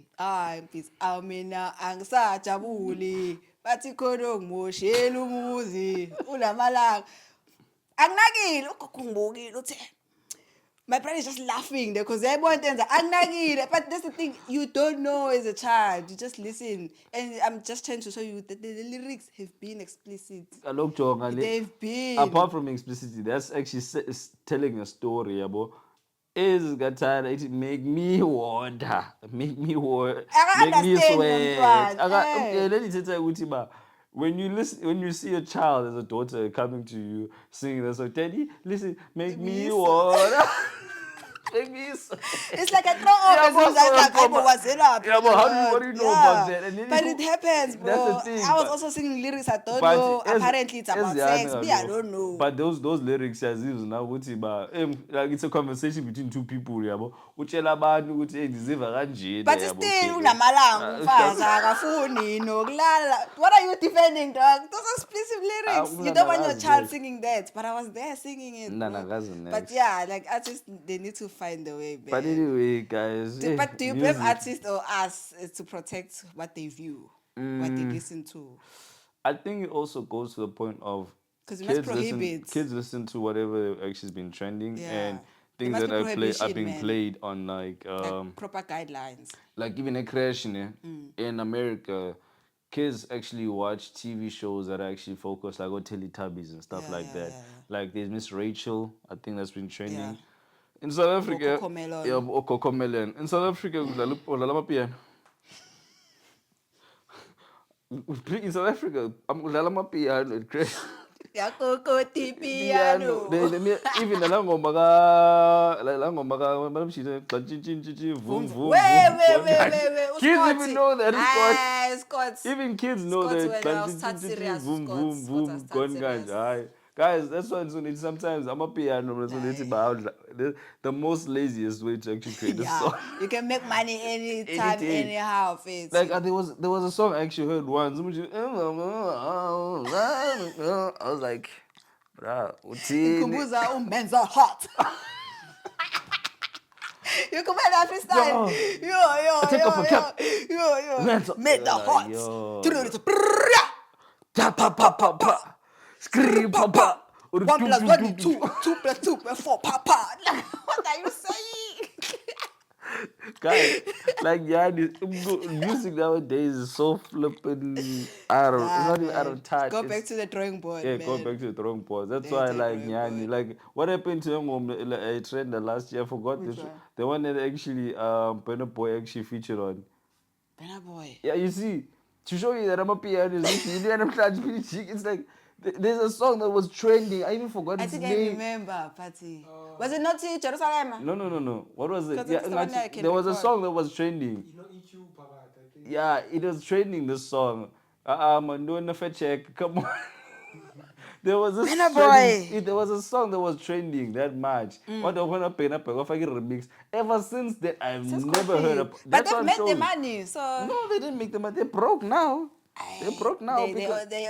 Peace. Mina angisajabuli. Bathi khona ngimoshela umuzi. Unamalanga. Anginakile ugogo ngibukile uthe my brother is just laughing there because they want to but that's the thing, you don't know as a child, you just listen. And I'm just trying to show you that the lyrics have been explicit. They've been. Apart from explicitity, that's actually telling a story about is got tired make me water, make me water, make me sweat. When you see a child as a daughter coming to you singing that song, Daddy, listen, make me water. Make me sweat. It's like a throw off. How do you know about that? And then But it happens, bro. That's the thing. I was also singing lyrics I don't know. Apparently it's about sex. Me, I don't know. But those lyrics as is now like it's a conversation between two people, yabo. Utshela abantu ukuthi endiziva kanje. But still unamalanga umfazi akafuni nokulala. What are you defending, dog? Those are explicit lyrics. You don't want your child singing that, but I was there singing it. But yeah, like artists, they need to find a way. But anyway, guys. But do you blame artists or us to protect what they view, what they listen to? I think it also goes to the point of kids listen to whatever actually has been trending and things that are being played on like proper guidelines. Like even a crash in America, kids actually watch TV shows that actually focus like on Teletubbies and stuff like that. Like there's Miss Rachel, I think that's been trending. Yeah. In South Africa, Cocomelon. In South Africa, udlala piano. In South Africa, udlala piano. Yakokoti piano. Even the langoma vroom vroom. Wait. Kids even know that Scott. Even kids know that vroom vroom vroom. Guys, that's why sometimes I'm a piano. The most laziest way to actually create a song. You can make money anytime, anyhow. Like there was a song I actually heard once. I was like, bruh, Kumbuza umenza hot. You come at that freestyle. Yo. Take off a cap. Yo. Made the hot. Pa. Scream, papa. 1 + 1 is 2. 2 + 2 = 4, papa. What are you saying? Guys, like music nowadays is so flippin' it's not even out of touch. Go back to the drawing board. Yeah, man. go back to the drawing board. That's why like what happened to him a trend last year, I forgot the one that actually Burna Boy actually featured on. Burna Boy. Yeah, you see, to show you that I'm a pianist, it's like there's a song that was trending. I even forgot its name. I think I remember, Patty. Was it not Jerusalem? No. What was it? Yeah, there was a song that was trending. You know EQ, Papa, I think. Yeah, it was trending, this song. I'm doing a fair check. Come on. There was a song that was trending that much. What I want to pay up remix. Ever since that, I've never heard of. But they made the money, so no, they didn't make the money. They're broke now. They're broke now because they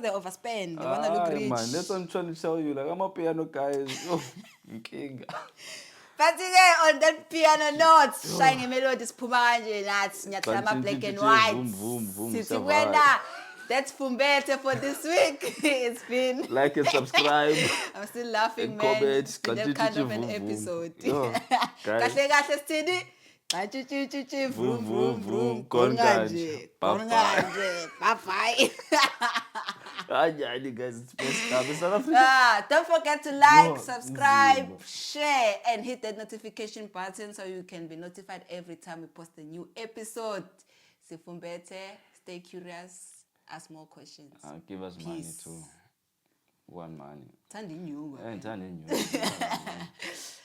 overspend. They want to look rich. Man, that's what I'm trying to tell you. Like I'm a piano guy. King. But on that piano notes, shiny melodies, pumanje, nuts, nyatlama black and white. That's Sifumbethe for this week. It's been like and subscribe. I'm still laughing, and man. Comment, it's been that kind of an episode. Kahle Stidi. Vroom vroom vroom. Bye bye. Yeah, guys, it's best up in South Africa. Don't forget to like, No, subscribe, zero. share, and hit that notification button so you can be notified every time we post a new episode. Sifumbethe, stay curious, ask more questions. Give us money Peace. too. One money. Thanda inyuka. And turn in you.